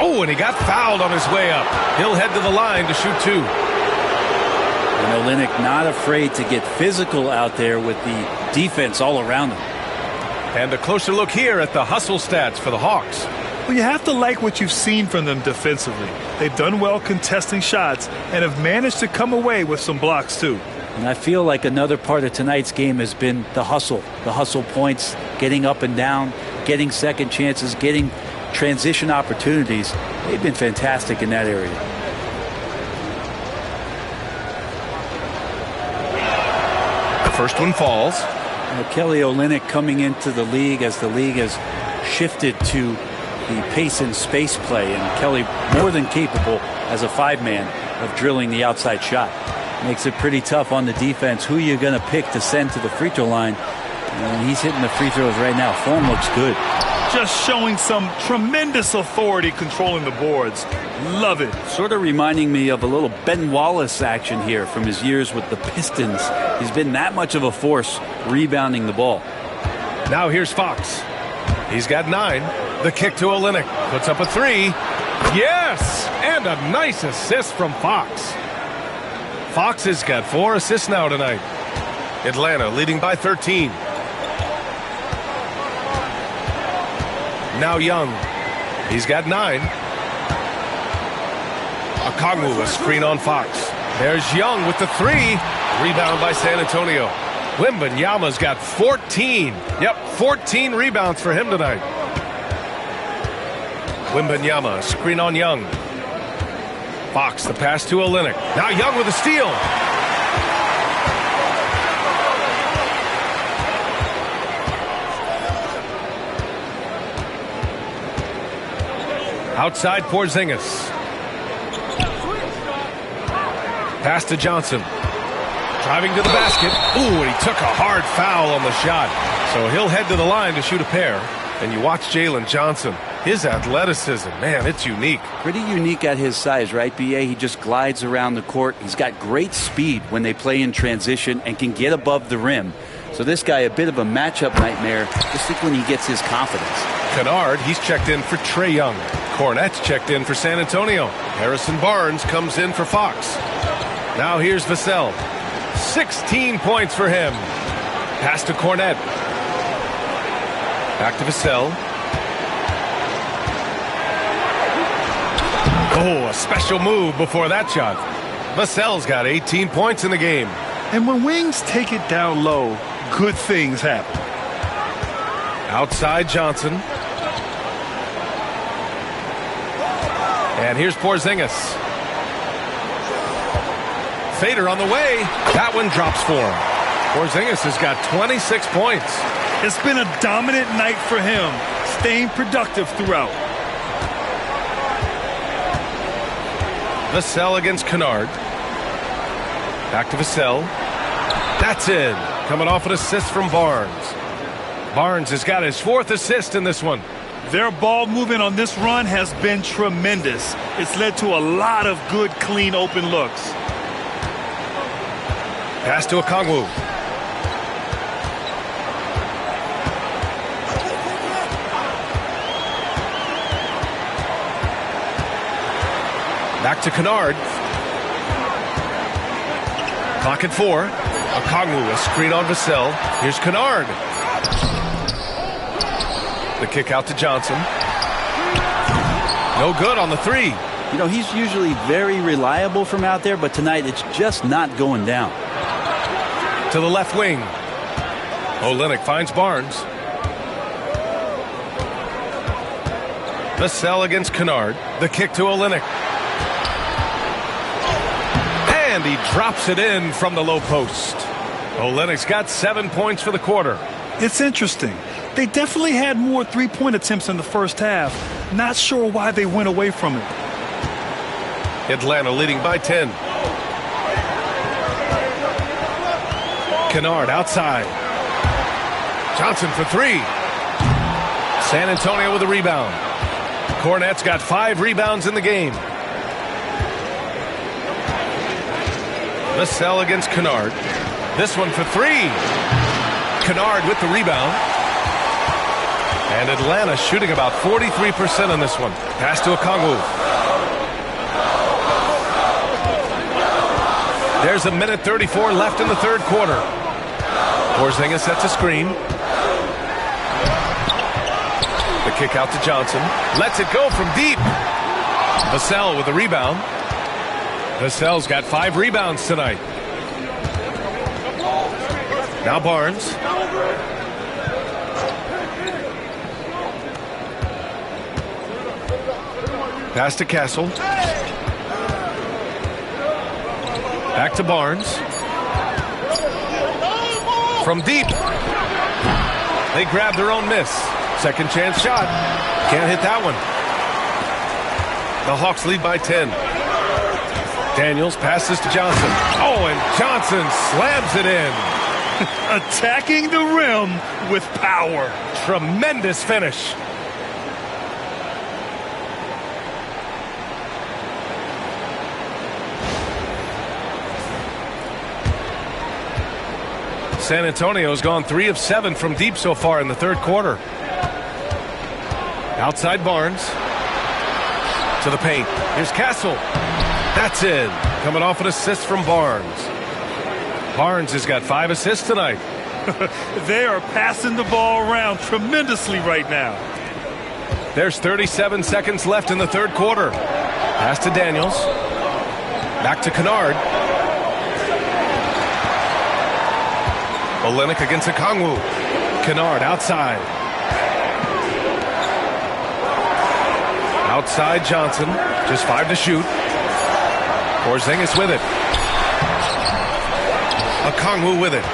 Oh, and he got fouled on his way up. He'll head to the line to shoot two. And Olynyk not afraid to get physical out there with the defense all around him. And a closer look here at the hustle stats for the Hawks. Well, you have to like what you've seen from them defensively. They've done well contesting shots and have managed to come away with some blocks too. And I feel like another part of tonight's game has been the hustle points, getting up and down, getting second chances, getting transition opportunities. They've been fantastic in that area. The first one falls. Kelly Olynyk coming into the league as the league has shifted to the pace and space play, and Kelly more than capable as a five-man of drilling the outside shot. Makes it pretty tough on the defense. Who you're going to pick to send to the free throw line? And he's hitting the free throws right now. Form looks good. Just showing some tremendous authority controlling the boards. Love it. Sort of reminding me of a little Ben Wallace action here from his years with the Pistons. He's been that much of a force rebounding the ball. Now here's Fox. He's got 9. The kick to Olynyk. Puts up a 3. Yes! And a nice assist from Fox. Fox has got 4 assists now tonight. Atlanta leading by 13. Now Young. He's got 9. Okongwu, a screen on Fox. There's Young with the 3. Rebound by San Antonio. Wembanyama's got 14. Yep, 14 rebounds for him tonight. Wembanyama, screen on Young. Fox, the pass to Olynyk. Now Young with a steal. Outside Porzingis. Pass to Johnson. Driving to the basket. Ooh, and he took a hard foul on the shot. So he'll head to the line to shoot a pair. And you watch Jalen Johnson. His athleticism, man, it's unique. Pretty unique at his size, right, B.A.? He just glides around the court. He's got great speed when they play in transition and can get above the rim. So this guy, a bit of a matchup nightmare, just think when he gets his confidence. Kennard, he's checked in for Trae Young. Cornette's checked in for San Antonio. Harrison Barnes comes in for Fox. Now here's Vassell. 16 points for him. Pass to Cornette. Back to Vassell. Oh, a special move before that shot. Vassell's got 18 points in the game. And when wings take it down low, good things happen. Outside Johnson. And here's Porzingis. Fader on the way. That one drops for him. Porzingis has got 26 points. It's been a dominant night for him, staying productive throughout. Vassell against Kennard. Back to Vassell. That's in. Coming off an assist from Barnes. Barnes has got his 4th assist in this one. Their ball movement on this run has been tremendous. It's led to a lot of good, clean, open looks. Pass to Okongwu. Back to Kennard. Clock at 4. Okongwu, a screen on Vassell. Here's Kennard. The kick out to Johnson. No good on the 3. You know, he's usually very reliable from out there, but tonight it's just not going down. To the left wing. Olynyk finds Barnes. Vassell against Kennard. The kick to Olynyk. And he drops it in from the low post. Olynyk's got 7 points for the quarter. It's interesting. They definitely had more three-point attempts in the first half. Not sure why they went away from it. Atlanta leading by 10. Kennard outside. Johnson for three. San Antonio with a rebound. Cornette's got 5 rebounds in the game. Vassell against Kennard. This one for three. Kennard with the rebound. And Atlanta shooting about 43% on this one. Pass to Okongwu. There's 1:34 left in the third quarter. Porzingis sets a screen. The kick out to Johnson. Lets it go from deep. Vassell with the rebound. Vassell's got 5 rebounds tonight. Now Barnes. Pass to Castle. Back to Barnes. From deep. They grab their own miss. Second chance shot. Can't hit that one. The Hawks lead by 10. Daniels passes to Johnson. Oh, and Johnson slams it in. Attacking the rim with power. Tremendous finish. San Antonio's gone 3 of 7 from deep so far in the third quarter. Outside Barnes. To the paint. Here's Castle. That's in. Coming off an assist from Barnes. Barnes has got 5 assists tonight. They are passing the ball around tremendously right now. There's 37 seconds left in the third quarter. Pass to Daniels. Back to Kennard. Olynyk against Okongwu. Kennard outside. Outside Johnson. Just 5 to shoot. Porzingis with it. Okongwu with it.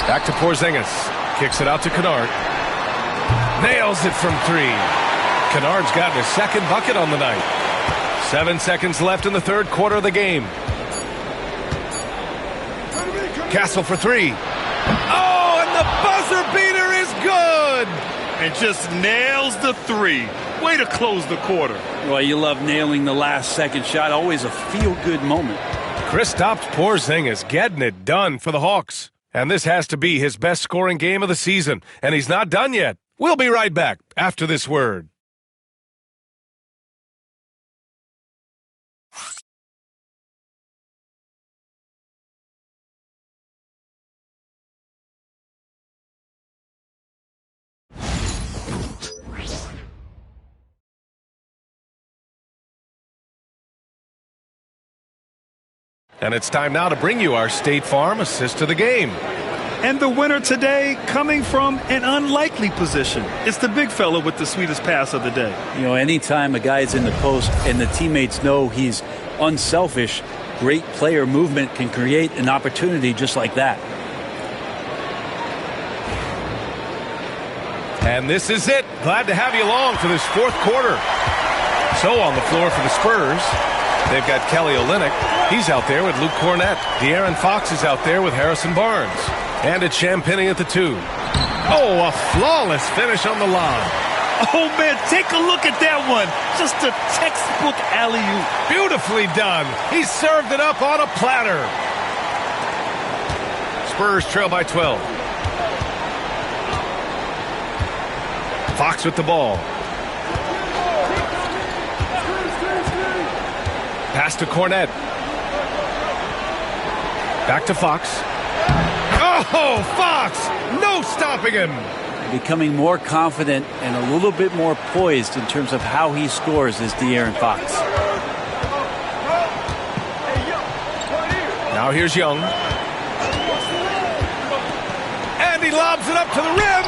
Back to Porzingis. Kicks it out to Kennard. Nails it from 3. Kennard's gotten his second bucket on the night. 7 seconds left in the third quarter of the game. Castle for 3. Oh, and the buzzer beater is good! And just nails the 3. Way to close the quarter. Well, you love nailing the last second shot. Always a feel-good moment. Kristaps Porzingis getting it done for the Hawks. And this has to be his best scoring game of the season. And he's not done yet. We'll be right back after this word. And it's time now to bring you our State Farm assist of the game. And the winner today coming from an unlikely position. It's the big fella with the sweetest pass of the day. You know, anytime a guy's in the post and the teammates know he's unselfish, great player movement can create an opportunity just like that. And this is it. Glad to have you along for this fourth quarter. So on the floor for the Spurs, they've got Kelly Olynyk. He's out there with Luke Cornette. De'Aaron Fox is out there with Harrison Barnes. And it's Champagnie at the 2. Oh, a flawless finish on the line. Oh, man, take a look at that one. Just a textbook alley-oop. Beautifully done. He served it up on a platter. Spurs trail by 12. Fox with the ball. Pass to Cornette. Back to Fox. Oh, Fox! No stopping him! Becoming more confident and a little bit more poised in terms of how he scores is De'Aaron Fox. Now here's Young. And he lobs it up to the rim!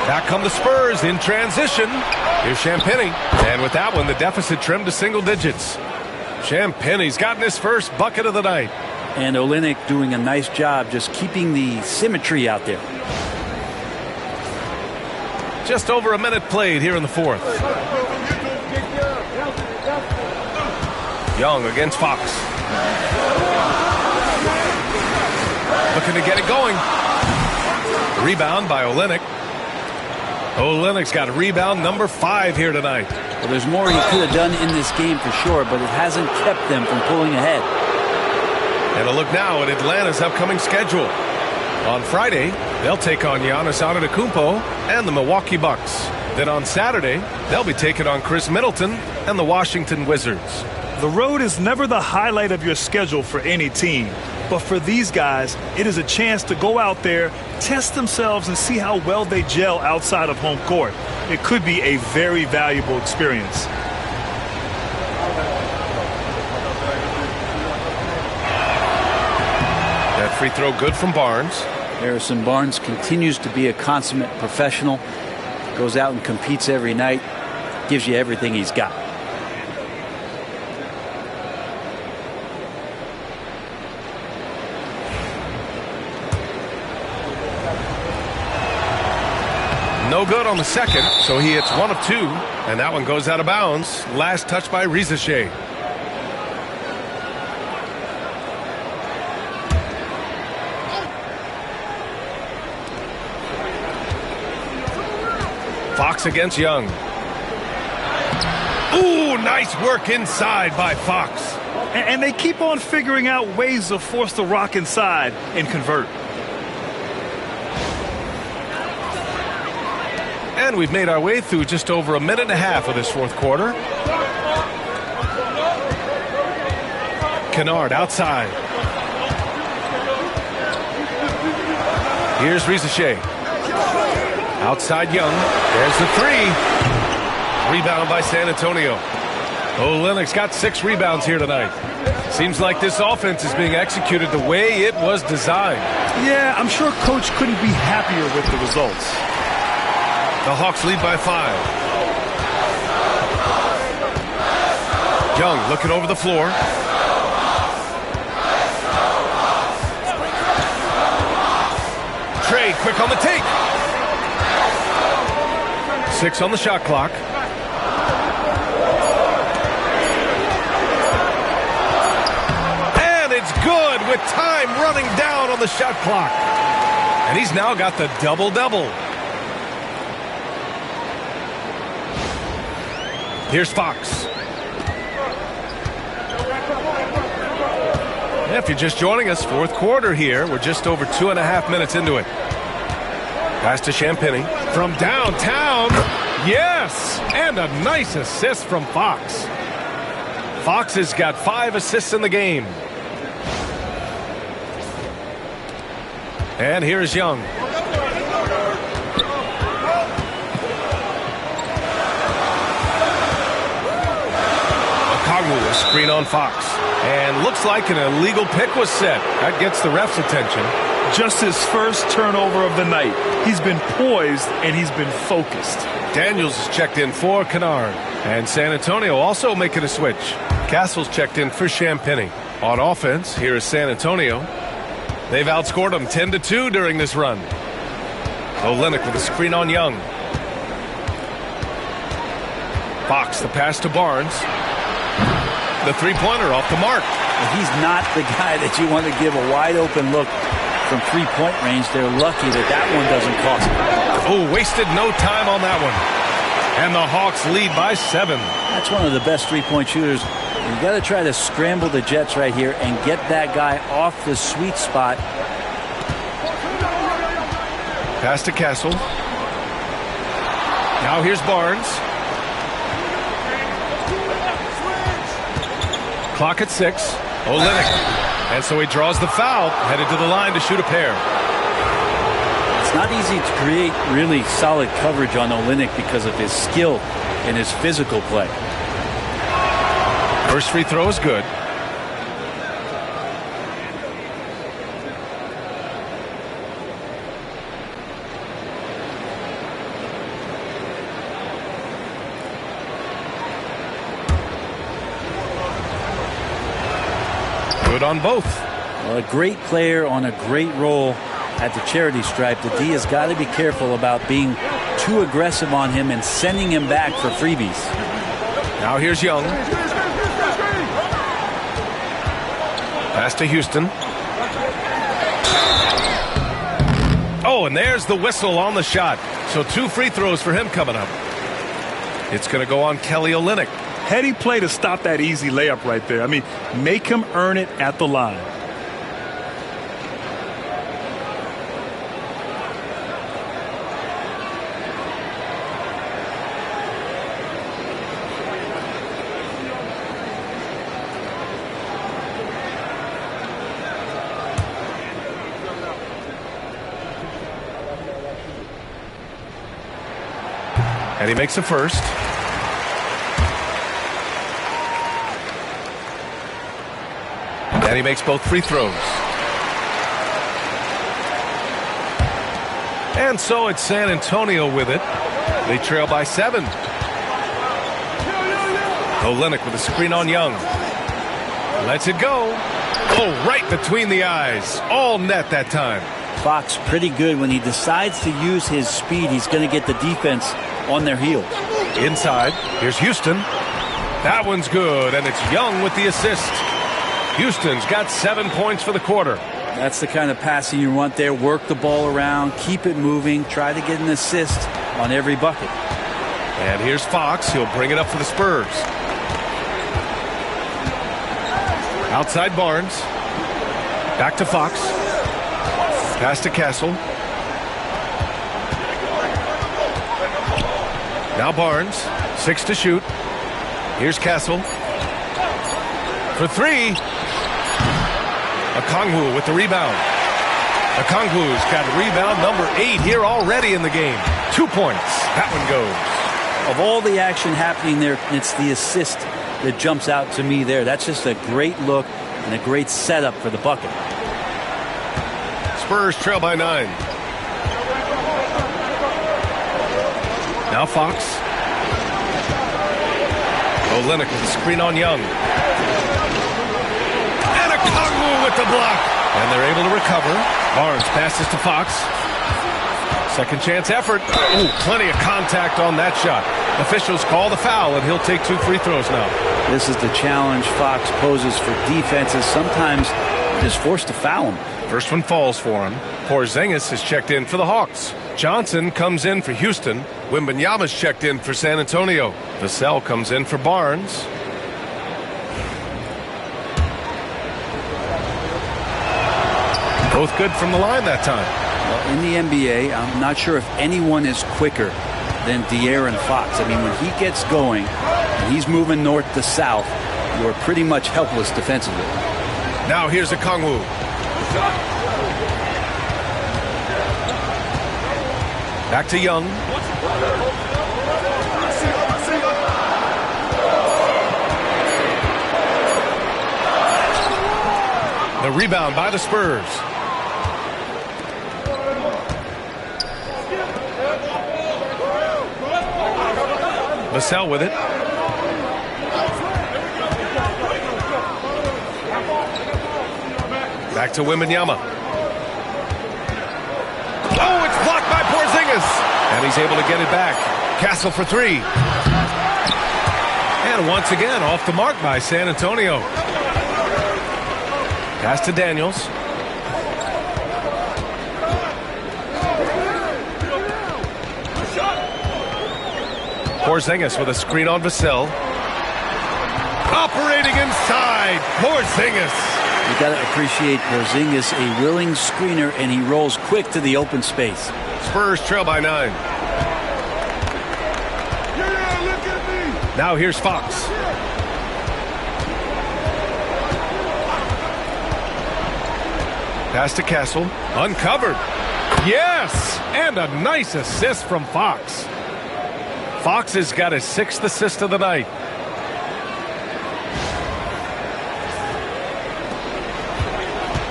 Back come the Spurs in transition. Here's Champagnie. And with that one, the deficit trimmed to single digits. Champagnie's gotten his first bucket of the night. And Olynyk doing a nice job just keeping the symmetry out there. Just over a minute played here in the fourth. Young against Fox. Looking to get it going. Rebound by Olynyk. Olynyk's got rebound number 5 here tonight. Well, there's more he could have done in this game for sure, but it hasn't kept them from pulling ahead. And a look now at Atlanta's upcoming schedule. On Friday, they'll take on Giannis Antetokounmpo and the Milwaukee Bucks. Then on Saturday, they'll be taking on Chris Middleton and the Washington Wizards. The road is never the highlight of your schedule for any team. But for these guys, it is a chance to go out there, test themselves, and see how well they gel outside of home court. It could be a very valuable experience. That free throw good from Barnes. Harrison Barnes continues to be a consummate professional. Goes out and competes every night. Gives you everything he's got. No good on the second, so he hits 1 of 2, and that one goes out of bounds. Last touch by Rizachet. Fox against Young. Ooh, nice work inside by Fox. And they keep on figuring out ways to force the rock inside and convert. And we've made our way through just over a minute and a half of this fourth quarter. Kennard outside. Here's Rizachet. Outside Young. There's the 3. Rebound by San Antonio. Olynyk's got 6 rebounds here tonight. Seems like this offense is being executed the way it was designed. Yeah, I'm sure Coach couldn't be happier with the results. The Hawks lead by 5. Young looking over the floor. Trey quick on the take. 6 on the shot clock. And it's good with time running down on the shot clock. And he's now got the double-double. Here's Fox. If you're just joining us, fourth quarter here. We're just over 2.5 minutes into it. Pass to Champagny from downtown. Yes! And a nice assist from Fox. Fox has got 5 assists in the game. And here's Young. A screen on Fox. And looks like an illegal pick was set. That gets the ref's attention. Just his first turnover of the night. He's been poised and he's been focused. Daniels is checked in for Kennard. And San Antonio also making a switch. Castle's checked in for Champagny. On offense, here is San Antonio. They've outscored them 10-2 during this run. Olynyk with a screen on Young. Fox, the pass to Barnes. The three-pointer off the mark. He's not the guy that you want to give a wide-open look from three-point range. They're lucky that that one doesn't cost them. Oh, wasted no time on that one. And the Hawks lead by 7. That's one of the best three-point shooters. You've got to try to scramble the Jets right here and get that guy off the sweet spot. Pass to Castle. Now here's Barnes. Clock at 6. Olynyk. And so he draws the foul, headed to the line to shoot a pair. It's not easy to create really solid coverage on Olynyk because of his skill and his physical play. First free throw is good. Good on both. Well, a great player on a great role at the charity stripe. The D has got to be careful about being too aggressive on him and sending him back for freebies. Now here's Young. Pass to Houston. Oh, and there's the whistle on the shot. So 2 free throws for him coming up. It's going to go on Kelly Olynyk. Heady play to stop that easy layup right there. I mean, make him earn it at the line. And he makes a first. And he makes both free throws. And so it's San Antonio with it. They trail by 7. Olynyk with a screen on Young. Lets it go. Oh, right between the eyes. All net that time. Fox pretty good when he decides to use his speed. He's going to get the defense on their heels. Inside, here's Houston. That one's good, and it's Young with the assist. Houston's got 7 points for the quarter. That's the kind of passing you want there. Work the ball around, keep it moving, try to get an assist on every bucket. And here's Fox. He'll bring it up for the Spurs. Outside Barnes. Back to Fox. Pass to Castle. Now Barnes, 6 to shoot. Here's Castle. For 3. Okongwu with the rebound. Okongwu's got rebound number 8 here already in the game. 2 points. That one goes. Of all the action happening there, it's the assist that jumps out to me there. That's just a great look and a great setup for the bucket. Spurs trail by 9. Now Fox. Olynyk with the screen on Young. And Okongwu with the block. And they're able to recover. Barnes passes to Fox. Second chance effort. Ooh, plenty of contact on that shot. Officials call the foul, and he'll take 2 free throws now. This is the challenge Fox poses for defenses. Sometimes they're just forced to foul him. First one falls for him. Porzingis is checked in for the Hawks. Johnson comes in for Houston. Wembanyama's checked in for San Antonio. Vassell comes in for Barnes. Both good from the line that time. Well, in the NBA, I'm not sure if anyone is quicker than De'Aaron Fox. I mean, when he gets going and he's moving north to south, you're pretty much helpless defensively. Now here's Okongwu. Back to Young. The rebound by the Spurs. Vassell with it. Back to Wembanyama. Oh, it's blocked by Porzingis. And he's able to get it back. Castle for 3. And once again, off the mark by San Antonio. Pass to Daniels. Porzingis with a screen on Vassell. Operating inside. Porzingis. You got to appreciate Porzingis, a willing screener, and he rolls quick to the open space. Spurs trail by 9. Now here's Fox. Pass to Castle. Uncovered. Yes! And a nice assist from Fox. Fox has got his 6th assist of the night.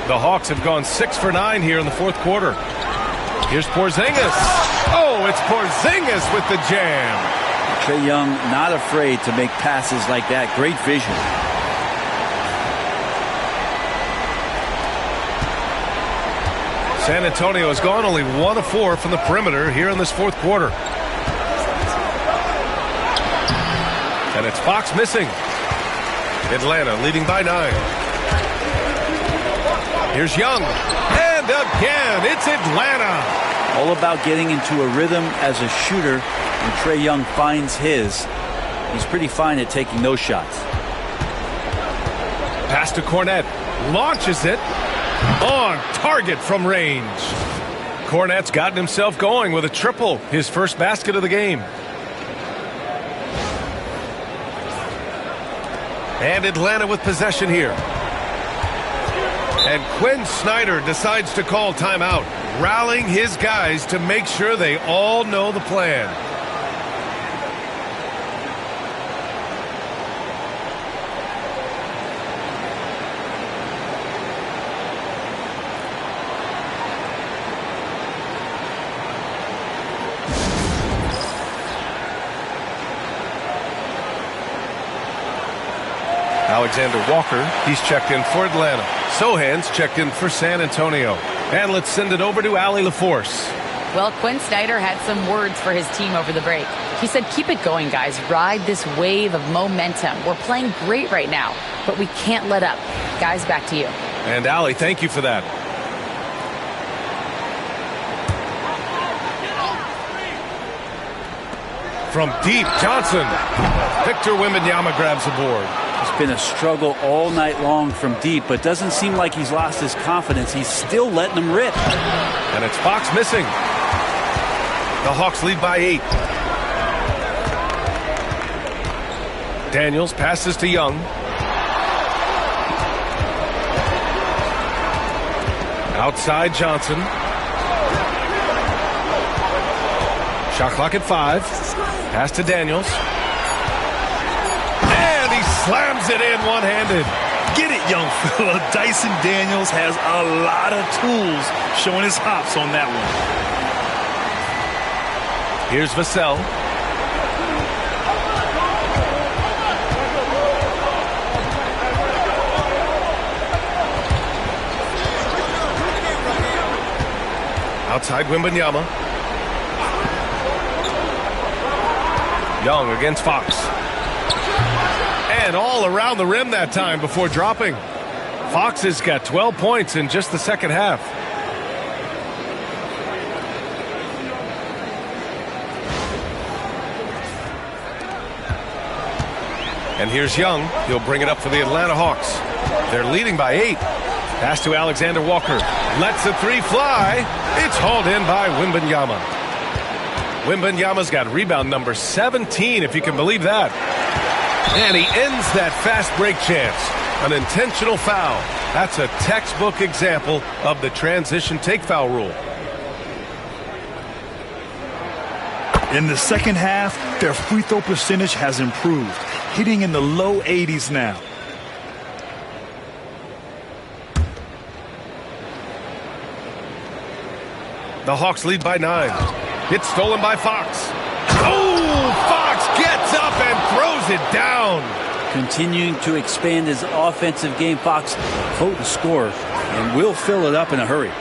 The Hawks have gone 6 for 9 here in the 4th quarter. Here's Porzingis. Oh, it's Porzingis with the jam. Trae Young not afraid to make passes like that. Great vision. San Antonio has gone only 1 of 4 from the perimeter here in this 4th quarter. And it's Fox missing. Atlanta leading by 9. Here's Young. And again, it's Atlanta. All about getting into a rhythm as a shooter, and Trae Young finds his. He's pretty fine at taking those shots. Pass to Cornette. Launches it. On target from range. Cornette's gotten himself going with a triple. His first basket of the game. And Atlanta with possession here. And Quinn Snyder decides to call timeout, rallying his guys to make sure they all know the plan. Alexander Walker, he's checked in for Atlanta. Sohan's checked in for San Antonio. And let's send it over to Allie LaForce. Well, Quinn Snyder had some words for his team over the break. He said, keep it going, guys. Ride this wave of momentum. We're playing great right now, but we can't let up. Guys, back to you. And Allie, thank you for that. From deep, Johnson. Victor Wembanyama grabs the board. It's been a struggle all night long from deep, but doesn't seem like he's lost his confidence. He's still letting them rip. And it's Fox missing. The Hawks lead by 8. Daniels passes to Young. Outside Johnson. Shot clock at 5. Pass to Daniels. And he slams it in one-handed. Get it, young fella. Dyson Daniels has a lot of tools, showing his hops on that one. Here's Vassell. Outside Wembanyama. Young against Fox. And all around the rim that time before dropping. Fox has got 12 points in just the second half. And here's Young. He'll bring it up for the Atlanta Hawks. They're leading by 8. Pass to Alexander Walker. Lets the three fly. It's hauled in by Wembanyama. Wembanyama's got rebound number 17, if you can believe that. And he ends that fast break chance. An intentional foul. That's a textbook example of the transition take foul rule. In the second half, their free throw percentage has improved, hitting in the low 80s now. The Hawks lead by 9. It's stolen by Fox. Oh, Fox gets up and throws it down. Continuing to expand his offensive game. Fox, potent scorer, and will fill it up in a hurry.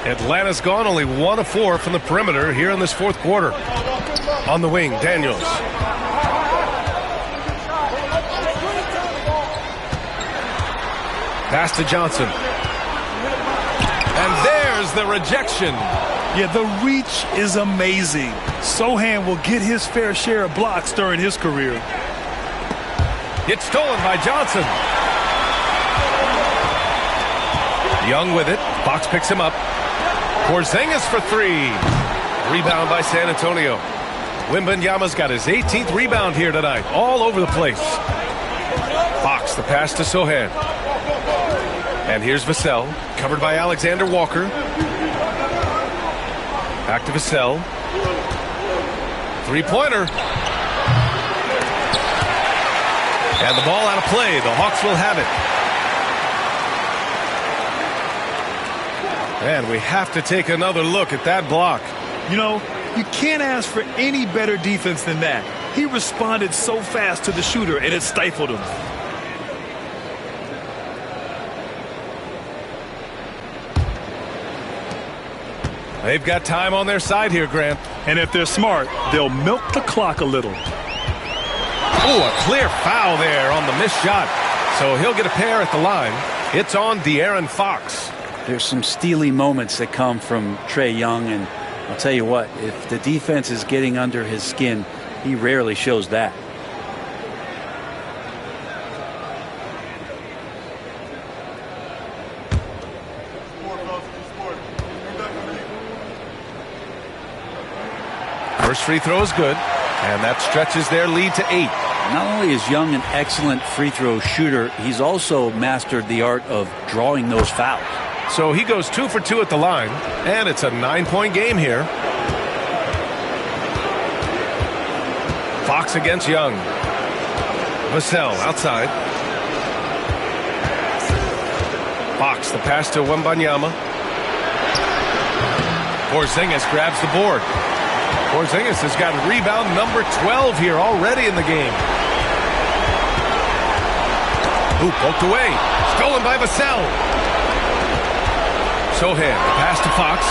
Atlanta's gone only 1 of 4 from the perimeter here in this fourth quarter. On the wing, Daniels. Pass to Johnson. And there's the rejection. Yeah, the reach is amazing. Sohan will get his fair share of blocks during his career. It's stolen by Johnson. Young with it. Fox picks him up. Porzingis for 3. Rebound by San Antonio. Wembanyama's got his 18th rebound here tonight. All over the place. Fox, the pass to Sohan. And here's Vassell, covered by Alexander Walker. Back to Vassell. Three-pointer. And the ball out of play. The Hawks will have it. And we have to take another look at that block. You know, you can't ask for any better defense than that. He responded so fast to the shooter, and it stifled him. They've got time on their side here, Grant. And if they're smart, they'll milk the clock a little. Oh, a clear foul there on the missed shot. So he'll get a pair at the line. It's on De'Aaron Fox. There's some steely moments that come from Trae Young, and I'll tell you what, if the defense is getting under his skin, he rarely shows that. First free throw is good, and that stretches their lead to 8. Not only is Young an excellent free throw shooter, he's also mastered the art of drawing those fouls. So he goes 2 for 2 at the line, and it's a 9-point game here. Fox against Young. Vassell outside. Fox, the pass to Wembanyama. Porzingis grabs the board. Porzingis has got rebound number 12 here already in the game. Ooh, poked away. Stolen by Vassell. Sohan, pass to Fox.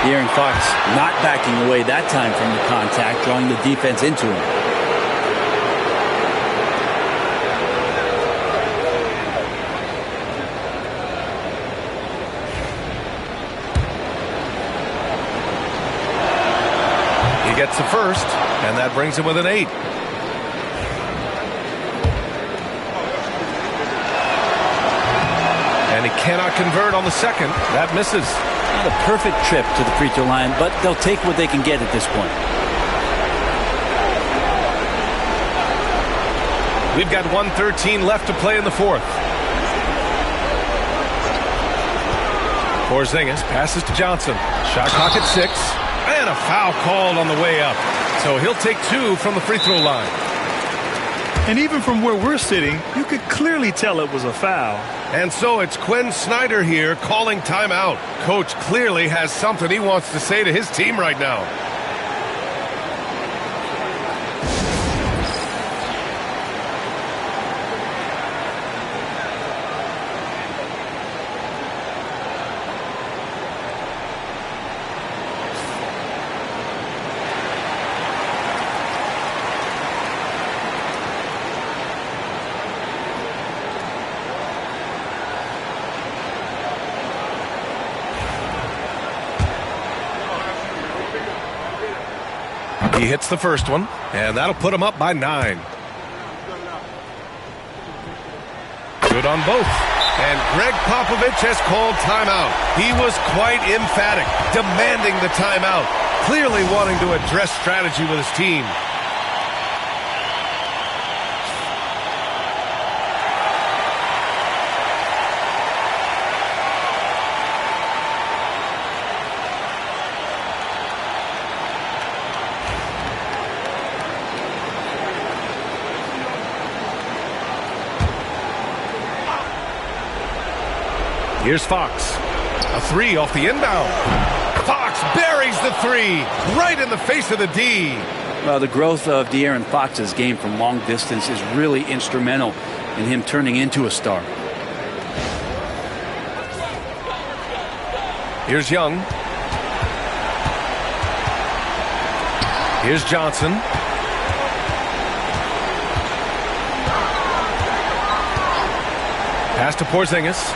De'Aaron Fox not backing away that time from the contact, drawing the defense into him. He gets the first, and that brings him with an 8. And he cannot convert on the second. That misses. Not a perfect trip to the free throw line, but they'll take what they can get at this point. We've got 1:13 left to play in the fourth. Porzingis passes to Johnson. Shot clock at 6. And a foul called on the way up. So he'll take 2 from the free throw line. And even from where we're sitting, you could clearly tell it was a foul. And so it's Quinn Snyder here calling timeout. Coach clearly has something he wants to say to his team right now. He hits the first one, and that'll put him up by 9. Good on both. And Greg Popovich has called timeout. He was quite emphatic, demanding the timeout, clearly wanting to address strategy with his team. Here's Fox. A 3 off the inbound. Fox buries the 3 right in the face of the D. Well, the growth of De'Aaron Fox's game from long distance is really instrumental in him turning into a star. Here's Young. Here's Johnson. Pass to Porzingis.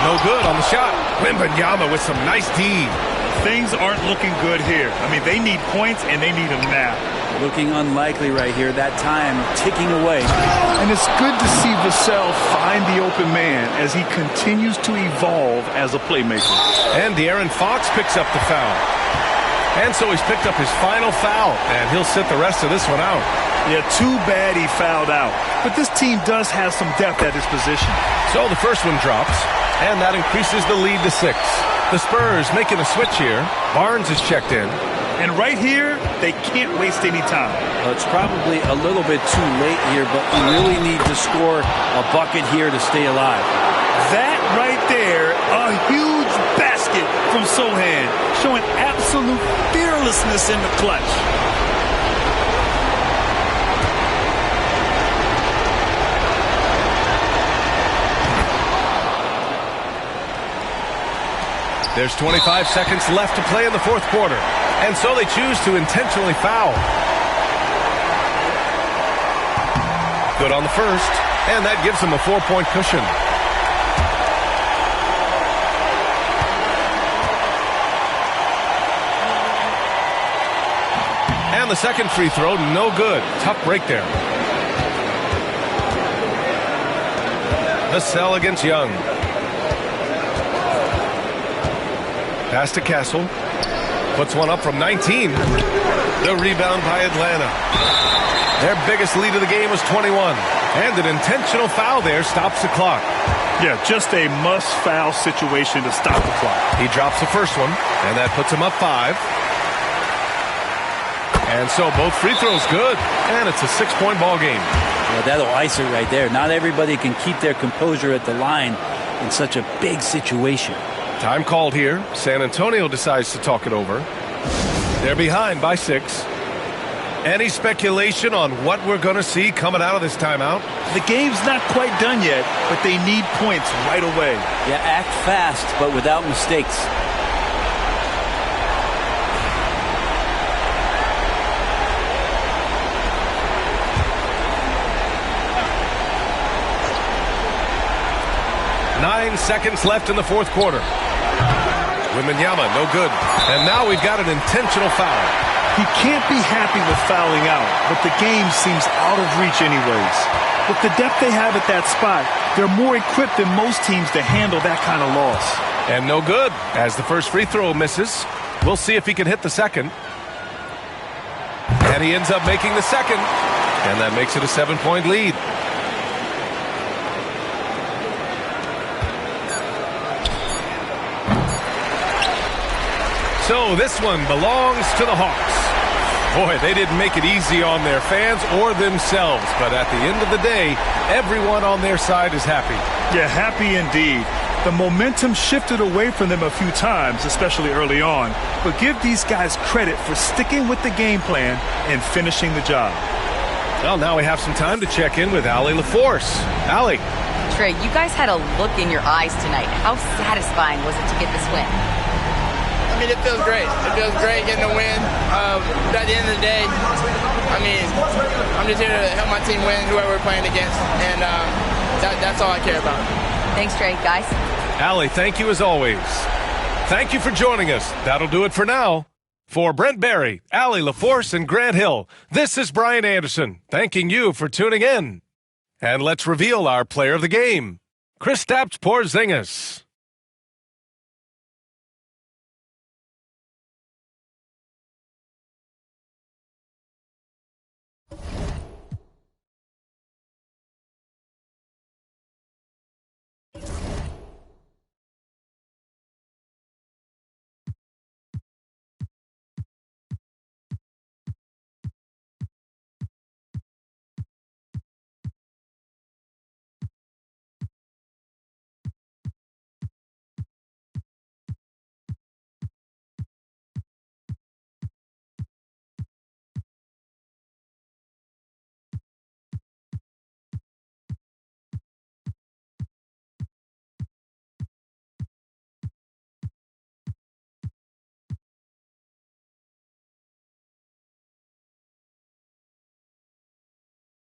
No good on the shot. Wembanyama with some nice D. Things aren't looking good here. I mean, they need points, and they need them now. Looking unlikely right here. That time ticking away. And it's good to see Vassell find the open man as he continues to evolve as a playmaker. And De'Aaron Fox picks up the foul. And so he's picked up his final foul, and he'll sit the rest of this one out. Yeah, too bad he fouled out. But this team does have some depth at his position. So the first one drops, and that increases the lead to 6. The Spurs making a switch here. Barnes is checked in. And right here, they can't waste any time. Well, it's probably a little bit too late here, but we really need to score a bucket here to stay alive. That right there, a huge basket from Sohan, showing absolute fearlessness in the clutch. There's 25 seconds left to play in the fourth quarter, and so they choose to intentionally foul. Good on the first, and that gives them a 4-point cushion. And the second free throw, no good. Tough break there. Vassell against Young. Pass to Castle. Puts one up from 19. The rebound by Atlanta. Their biggest lead of the game was 21. And an intentional foul there stops the clock. Yeah, just a must-foul situation to stop the clock. He drops the first one, and that puts him up 5. And so both free throws good, and it's a 6-point ball game. Yeah, that'll ice it right there. Not everybody can keep their composure at the line in such a big situation. Time called here. San Antonio decides to talk it over. They're behind by 6. Any speculation on what we're going to see coming out of this timeout? The game's not quite done yet, but they need points right away. Yeah, act fast, but without mistakes. Nine seconds left in the fourth quarter. Wembanyama, no good. And now we've got an intentional foul. He can't be happy with fouling out, but the game seems out of reach anyways. With the depth they have at that spot, they're more equipped than most teams to handle that kind of loss. And no good, as the first free throw misses. We'll see if he can hit the second. And he ends up making the second. And that makes it a 7-point lead. So this one belongs to the Hawks. Boy, they didn't make it easy on their fans or themselves, but at the end of the day, everyone on their side is happy. Yeah, happy indeed. The momentum shifted away from them a few times, especially early on, but give these guys credit for sticking with the game plan and finishing the job. Well, now we have some time to check in with Allie LaForce. Allie. Trey, you guys had a look in your eyes tonight. How satisfying was it to get this win? I mean, it feels great. It feels great getting a win. But at the end of the day, I mean, I'm just here to help my team win, whoever we're playing against, and that's all I care about. Thanks, Trey. Guys? Allie, thank you as always. Thank you for joining us. That'll do it for now. For Brent Barry, Allie LaForce, and Grant Hill, this is Brian Anderson, thanking you for tuning in. And let's reveal our player of the game, Kristaps Porzingis.